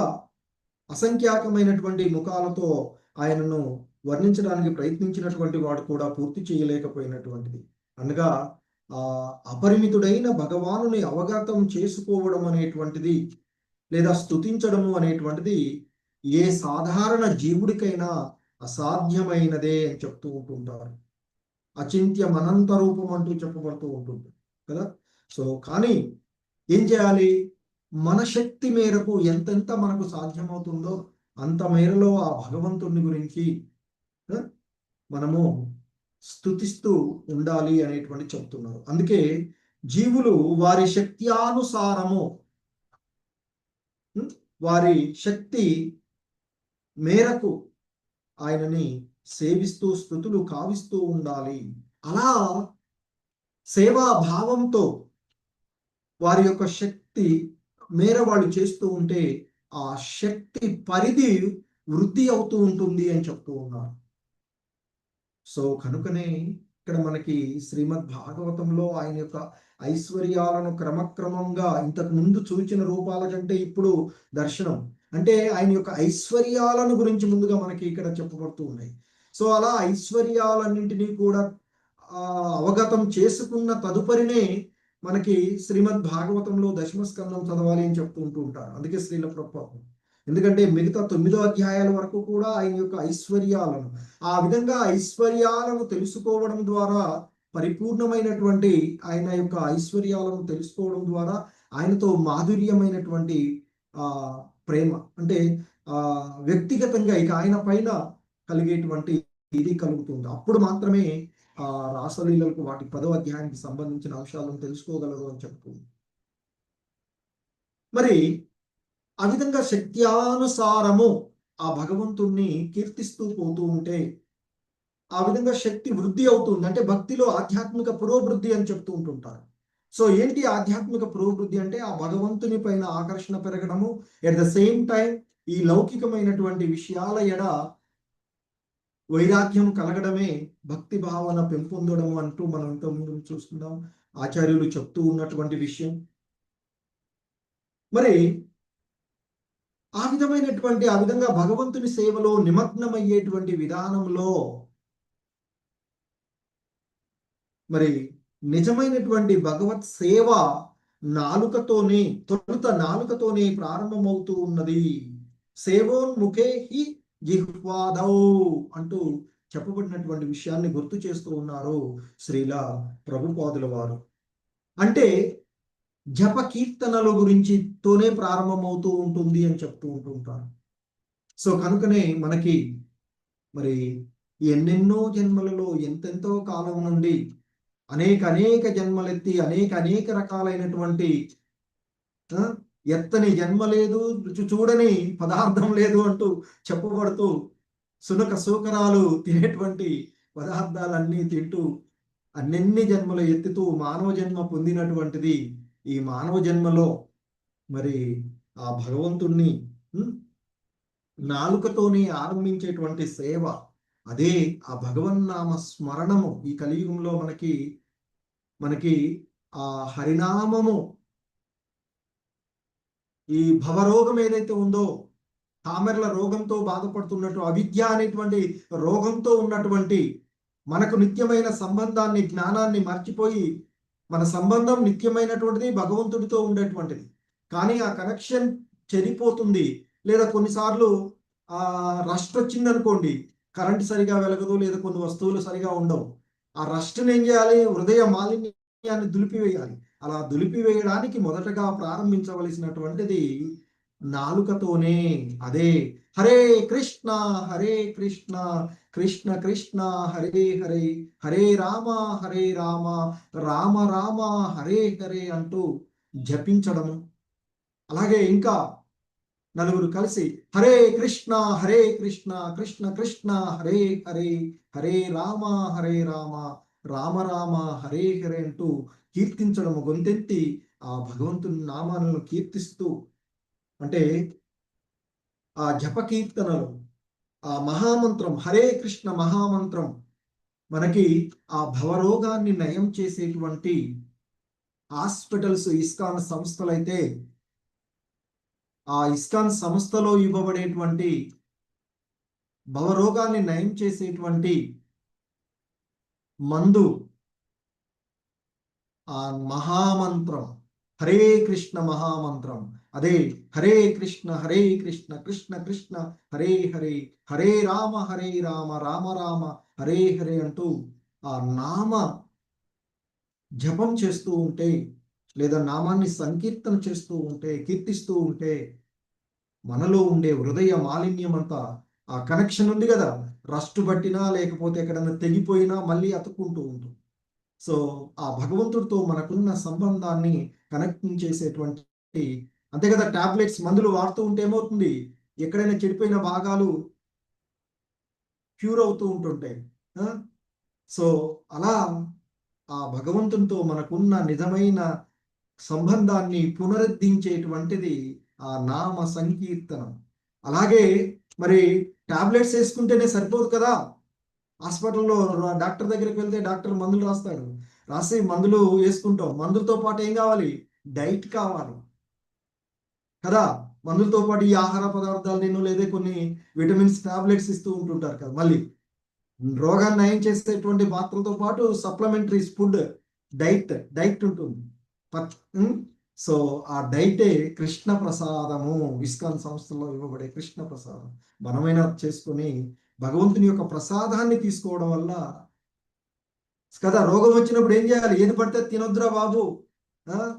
అసంఖ్యాకమైనటువంటి ముఖాలతో ఆయనను వర్ణించడానికి ప్రయత్నించినటువంటి వాడు కూడా పూర్తి చేయలేకపోయినటువంటిది. అనగా అపరిమితుడైన భగవానుని అవగతం చేసుకోవడం అనేటువంటిది లేదా స్తుతించడము అనేటువంటిది ఏ సాధారణ జీవుడికైనా అసాధ్యమైనదే అని చెప్తూ ఉంటుంటారు. అచింత్యం అనంత రూపం అంటూ చెప్పబడుతూ ఉంటుంది కదా. సో కానీ ఏం చేయాలి? మన శక్తి మేరకు ఎంతెంత మనకు సాధ్యమవుతుందో అంత మేరలో ఆ భగవంతుని గురించి మనము స్తుతిస్తూ ఉండాలి అనేటువంటి చెప్తున్నారు. అందుకే జీవులు వారి శక్త్యానుసారము వారి శక్తి మేరకు ఆయనని సేవిస్తూ స్తుతులు కావిస్తూ ఉండాలి. అలా సేవాభావంతో వారి యొక్క శక్తి మేర వాళ్ళు చేస్తూ ఉంటే ఆ శక్తి పరిధి వృద్ధి అవుతూ ఉంటుంది అని చెప్తూ ఉన్నారు. సో కనుకనే ఇక్కడ మనకి శ్రీమద్ భాగవతంలో ఆయన యొక్క ఐశ్వర్యాలను క్రమక్రమంగా ఇంతకు ముందు చూచిన రూపాల కంటే ఇప్పుడు దర్శనం అంటే ఆయన యొక్క ఐశ్వర్యాలను గురించి ముందుగా మనకి ఇక్కడ చెప్పబడుతూ ఉన్నాయి. సో అలా ఐశ్వర్యాలన్నింటినీ కూడా అవగతం చేసుకున్న తదుపరినే మనకి శ్రీమద్ భాగవతంలో దశమ స్కందం చదవాలి అని చెప్తూ ఉంటారు. అందుకే శ్రీల ప్రభుపాదం, ఎందుకంటే మిగతా 9 అధ్యాయాల వరకు కూడా ఆయన యొక్క ఐశ్వర్యాలను ఆ విధంగా ఐశ్వర్యాలను తెలుసుకోవడం ద్వారా పరిపూర్ణమైనటువంటి ఆయన యొక్క ఐశ్వర్యాలను తెలుసుకోవడం ద్వారా ఆయనతో మాధుర్యమైనటువంటి ప్రేమ అంటే వ్యక్తిగతంగా ఇక ఆయన పైన కలిగేటువంటి ఇది కలుగుతుంది. అప్పుడు మాత్రమే రాసలీలకు వాటి 10వ అధ్యాయానికి సంబంధించిన అంశాలను తెలుసుకోగలరు అని చెప్తుంది. మరి ఆ విధంగా శక్త్యానుసారము ఆ భగవంతుణ్ణి కీర్తిస్తూ పోతూ ఉంటే ఆ విధంగా శక్తి వృద్ధి అవుతుంది. అంటే భక్తిలో ఆధ్యాత్మిక పురోభివృద్ధి అని చెప్తూ ఉంటుంటారు. సో ఏంటి ఆధ్యాత్మిక పురోభివృద్ధి అంటే ఆ భగవంతుని పైన ఆకర్షణ పెరగడము, ఎట్ ద సేమ్ టైం ఈ లౌకికమైనటువంటి విషయాల ఎడ వైరాగ్యం కలగడమే భక్తి భావన పెంపొందడం అంటూ మనం ఇంతకుముందు చూస్తున్నాం, ఆచార్యులు చెప్తూ ఉన్నటువంటి విషయం. మరి ఆ విధంగా భగవంతుని సేవలో నిమగ్నమయ్యేటువంటి విధానంలో మరి నిజమైనటువంటి భగవత్ సేవ తొలుత నాలుకతోనే ప్రారంభమవుతూ ఉన్నది. సేవోన్ముఖే హి జిహ్వాదౌ అంటూ చెప్పబడినటువంటి విషయాన్ని గుర్తు చేస్తూ ఉన్నారు శ్రీల ప్రభుపాదుల వారు. అంటే జప కీర్తనల గురించితోనే ప్రారంభమవుతూ ఉంటుంది అని చెప్తూ ఉంటుంటారు. సో కనుకనే మనకి మరి ఎన్నెన్నో జన్మలలో ఎంతెంతో కాలం నుండి అనేక జన్మలెత్తి అనేక రకాలైనటువంటి ఎత్తని జన్మ లేదు, చూడని పదార్థం లేదు అంటూ చెప్పబడుతూ సునక సూకరాలు తినేటువంటి పదార్థాలన్నీ తింటూ అన్నెన్ని జన్మలు ఎత్తుతూ మానవ జన్మ పొందినటువంటిది ఈ మానవ జన్మలో మరి ఆ భగవంతుణ్ణి నాలుకతోనే ఆరంభించేటువంటి సేవ, అదే ఆ భగవన్నామ స్మరణము. ఈ కలియుగంలో మనకి ఆ హరినామము, ఈ భవరోగం ఏదైతే ఉందో, కామెర్ల రోగంతో బాధపడుతున్నట్టు అవిద్య అనేటువంటి రోగంతో ఉన్నటువంటి మనకు నిత్యమైన సంబంధాన్ని జ్ఞానాన్ని మర్చిపోయి మన సంబంధం నిత్యమైనటువంటిది భగవంతుడితో ఉండేటువంటిది, కానీ ఆ కనెక్షన్ చెడిపోతుంది. లేదా కొన్నిసార్లు రస్ట్ వచ్చింది అనుకోండి, కరెంట్ సరిగా వెలగదు, లేదా కొన్ని వస్తువులు సరిగా ఉండవు. ఆ రస్ట్ని ఏం చేయాలి? హృదయ మాలిన్యాన్ని దులిపివేయాలి. అలా దులిపివేయడానికి మొదటగా ప్రారంభించవలసినటువంటిది నాలుకతోనే. అదే హరే కృష్ణ కృష్ణ కృష్ణ హరే హరే, హరే రామ రామ రామ హరే హరే అంటూ జపించడము. అలాగే ఇంకా నలుగురు కలిసి హరే కృష్ణ కృష్ణ కృష్ణ హరే హరే, హరే రామ రామ రామ హరే హరే అంటూ కీర్తించడము, గొంతెత్తి ఆ భగవంతుని నామాలను కీర్తిస్తూ, అంటే ఆ జప కీర్తనలు, ఆ మహామంత్రం హరే కృష్ణ మహామంత్రం మనకి ఆ భవరోగాన్ని నయం చేసేటువంటి హాస్పిటల్స్ ఇస్కాన్ సంస్థలైతే ఆ ఇస్కాన్ సంస్థలో ఇవ్వబడేటువంటి భవరోగాన్ని నయం చేసేటువంటి మందు ఆ మహామంత్రం హరే కృష్ణ మహామంత్రం. అదే హరే కృష్ణ కృష్ణ కృష్ణ హరే హరే, హరే రామ రామ రామ హరే హరే అంటూ ఆ నామ జపం చేస్తూ ఉంటే, లేదా నామాన్ని సంకీర్తన చేస్తూ ఉంటే, కీర్తిస్తూ ఉంటే, మనలో ఉండే హృదయ మాలిన్యం అంతా, ఆ కనెక్షన్ ఉంది కదా, రస్ట్ పట్టినా లేకపోతే ఎక్కడన్నా తెగిపోయినా మళ్ళీ అతుక్కుంటూ ఉంటుంది. సో ఆ భగవంతుడితో మనకున్న సంబంధాన్ని కనెక్టింగ్ చేసేటువంటి, అంతే కదా, టాబ్లెట్స్ మందులు వాడుతూ ఉంటే ఏమవుతుంది, ఎక్కడైనా చెడిపోయిన భాగాలు క్యూర్ అవుతూ ఉంటుంటాయి. సో అలా ఆ భగవంతునితో మనకున్న నిజమైన సంబంధాన్ని పునరుద్ధరించేటువంటిది ఆ నామ సంకీర్తనం. అలాగే మరి టాబ్లెట్స్ వేసుకుంటేనే సరిపోదు కదా, హాస్పిటల్లో డాక్టర్ దగ్గరికి వెళ్తే డాక్టర్ మందులు రాస్తాడు, రాసి మందులు వేసుకుంటాం. మందులతో పాటు ఏం కావాలి, డైట్ కావాలి కదా. మందులతో పాటు ఈ ఆహార పదార్థాలు నేను లేదా కొన్ని విటమిన్స్ టాబ్లెట్స్ ఇస్తూ ఉంటుంటారు కదా. మళ్ళీ రోగాన్ని నయం చేసేటువంటి మాత్రలతో పాటు సప్లిమెంటరీస్ ఫుడ్, డైట్ ఉంటుంది. సో ఆ డైటే కృష్ణ ప్రసాదము, ఇస్కాన్ సంస్థలో ఇవ్వబడే కృష్ణ ప్రసాదం. మనమైనా చేసుకొని భగవంతుని యొక్క ప్రసాదాన్ని తీసుకోవడం వల్ల కదా, రోగం వచ్చినప్పుడు ఏం చేయాలి, ఏది పడితే తినొద్దురా బాబు,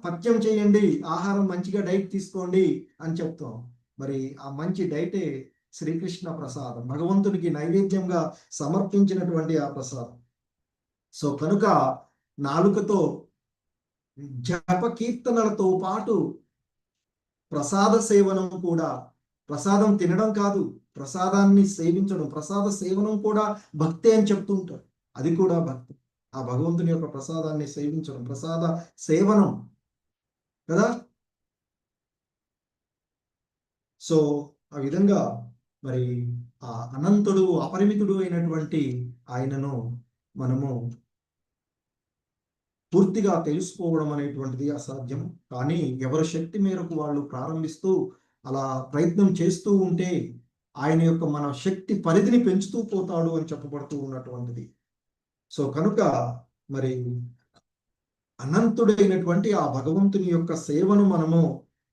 పథ్యం చేయండి, ఆహారం మంచిగా డైట్ తీసుకోండి అని చెప్తాం. మరి ఆ మంచి డైటే శ్రీకృష్ణ ప్రసాదం, భగవంతునికి నైవేద్యంగా సమర్పించినటువంటి ఆ ప్రసాదం. సో కనుక నాలుకతో జప కీర్తనలతో పాటు ప్రసాద సేవనం కూడా, ప్రసాదం తినడం కాదు, ప్రసాదాన్ని సేవించడం, ప్రసాద సేవనం కూడా భక్తి అని చెప్తూ ఉంటారు. అది కూడా భక్తి, ఆ భగవంతుని యొక్క ప్రసాదాన్ని సేవించడం, ప్రసాద సేవనం కదా. సో ఆ విధంగా మరి ఆ అనంతుడు, అపరిమితుడు అయినటువంటి ఆయనను మనము పూర్తిగా తెలుసుకోవడం అనేటువంటిది అసాధ్యం. కానీ ఎవరి శక్తి మేరకు వాళ్ళు ప్రారంభిస్తూ అలా ప్రయత్నం చేస్తూ ఉంటే ఆయన యొక్క మన శక్తి పరిధిని పెంచుతూ పోతాడు అని చెప్పబడుతూ ఉన్నటువంటిది. సో కనుక మరి అనంతుడైనటువంటి ఆ భగవంతుని యొక్క సేవను మనము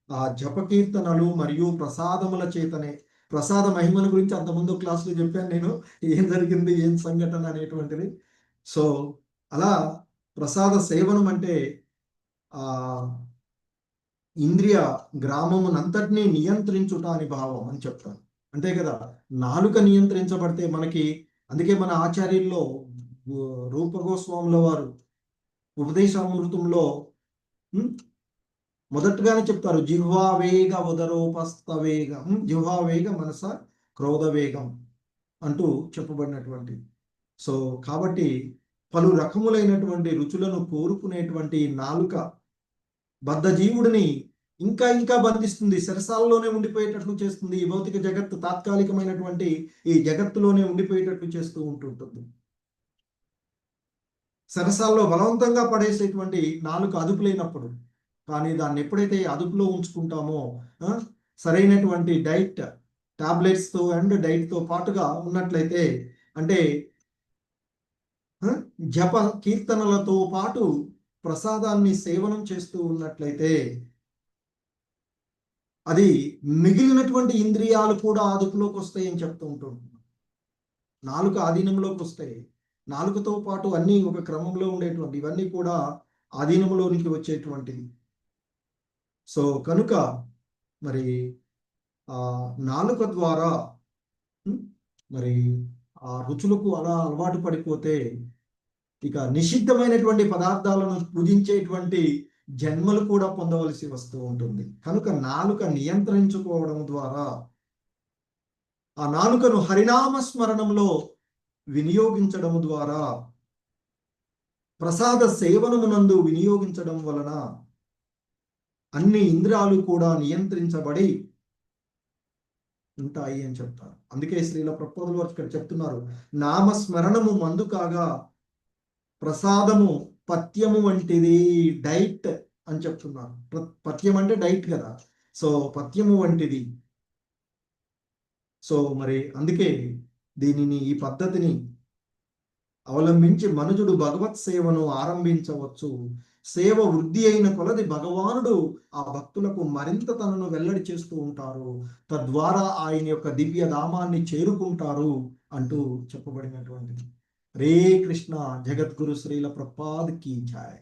ఆ జపకీర్తనలు మరియు ప్రసాదముల చేతనే, ప్రసాద మహిమల గురించి అంతకుముందు క్లాసులో చెప్పాను నేను, ఏం జరిగింది, ఏం సంఘటన అనేటువంటిది. సో అలా ప్రసాద సేవనం అంటే ఆ ఇంద్రియ గ్రామమునంతటినీ నియంత్రించుట అని భావం అని చెప్తాను. అంతే కదా, నాలుక నియంత్రించబడితే మనకి, అందుకే మన ఆచార్యుల్లో రూపగోస్వాముల వారు ఉపదేశామృతంలో మొదటగానే చెప్తారు, జిహ్వావేగ ఉదరోపస్థవేగం, జిహ్వావేగ మనస క్రోధవేగం అంటూ చెప్పబడినటువంటి. సో కాబట్టి పలు రకములైనటువంటి రుచులను కోరుకునేటువంటి నాలుక బద్ధజీవుడిని ఇంకా ఇంకా బంధిస్తుంది, సరసాలలోనే ఉండిపోయేటట్లు చేస్తుంది. ఈ భౌతిక జగత్తు తాత్కాలికమైనటువంటి ఈ జగత్తులోనే ఉండిపోయేటట్లు చేస్తూ ఉంటుంటుంది. సరసాల్లో బలవంతంగా పడేసేటువంటి నాలుక అదుపులేనప్పుడు. కానీ దాన్ని ఎప్పుడైతే అదుపులో ఉంచుకుంటామో, సరైనటువంటి డైట్, టాబ్లెట్స్తో అండ్ డైట్తో పాటుగా ఉన్నట్లయితే, అంటే జప కీర్తనలతో పాటు ప్రసాదాన్ని సేవనం చేస్తూ ఉన్నట్లయితే అది మిగిలినటువంటి ఇంద్రియాలు కూడా అదుపులోకి వస్తాయి అని చెప్తూ ఉంటున్నాం. నాలుక ఆధీనంలోకి వస్తాయి. నాలుకతో పాటు అన్ని ఒక క్రమంలో ఉండేటువంటి ఇవన్నీ కూడా ఆధీనంలోనికి వచ్చేటువంటివి. సో కనుక మరి ఆ నాలుక ద్వారా మరి ఆ రుచులకు అలా అలవాటు పడిపోతే ఇక నిషిద్ధమైనటువంటి పదార్థాలను పూజించేటువంటి జన్మలు కూడా పొందవలసి వస్తూ ఉంటుంది. కనుక నాలుక నియంత్రించుకోవడం ద్వారా, ఆ నాలుకను హరినామ స్మరణంలో వినియోగించడం ద్వారా ప్రసాద సేవనమునందు వినియోగించడం వలన అన్ని ఇంద్రియాలు కూడా నియంత్రించబడి ఉంటాయి అని చెప్తారు. అందుకే శ్రీల ప్రభుపాదుల వారు ఇక్కడ చెప్తున్నారు, నామస్మరణము మందు కాగా ప్రసాదము పథ్యము వంటిది, డైట్ అని చెప్తున్నారు. పథ్యం అంటే డైట్ కదా, సో పథ్యము వంటిది. సో మరి అందుకే దీనిని, ఈ పద్ధతిని అవలంబించి మనుజుడు భగవత్ సేవను ఆరంభించవచ్చు. సేవ వృద్ధి అయిన కొలది భగవానుడు ఆ భక్తులకు మరింత తనను వెల్లడి చేస్తూ ఉంటారు, తద్వారా ఆయన యొక్క దివ్య ధామాన్ని చేరుకుంటారు అంటూ చెప్పబడినటువంటిది. హరే కృష్ణ. జగద్గురు శ్రీల ప్రభుపాద్ కీ జై.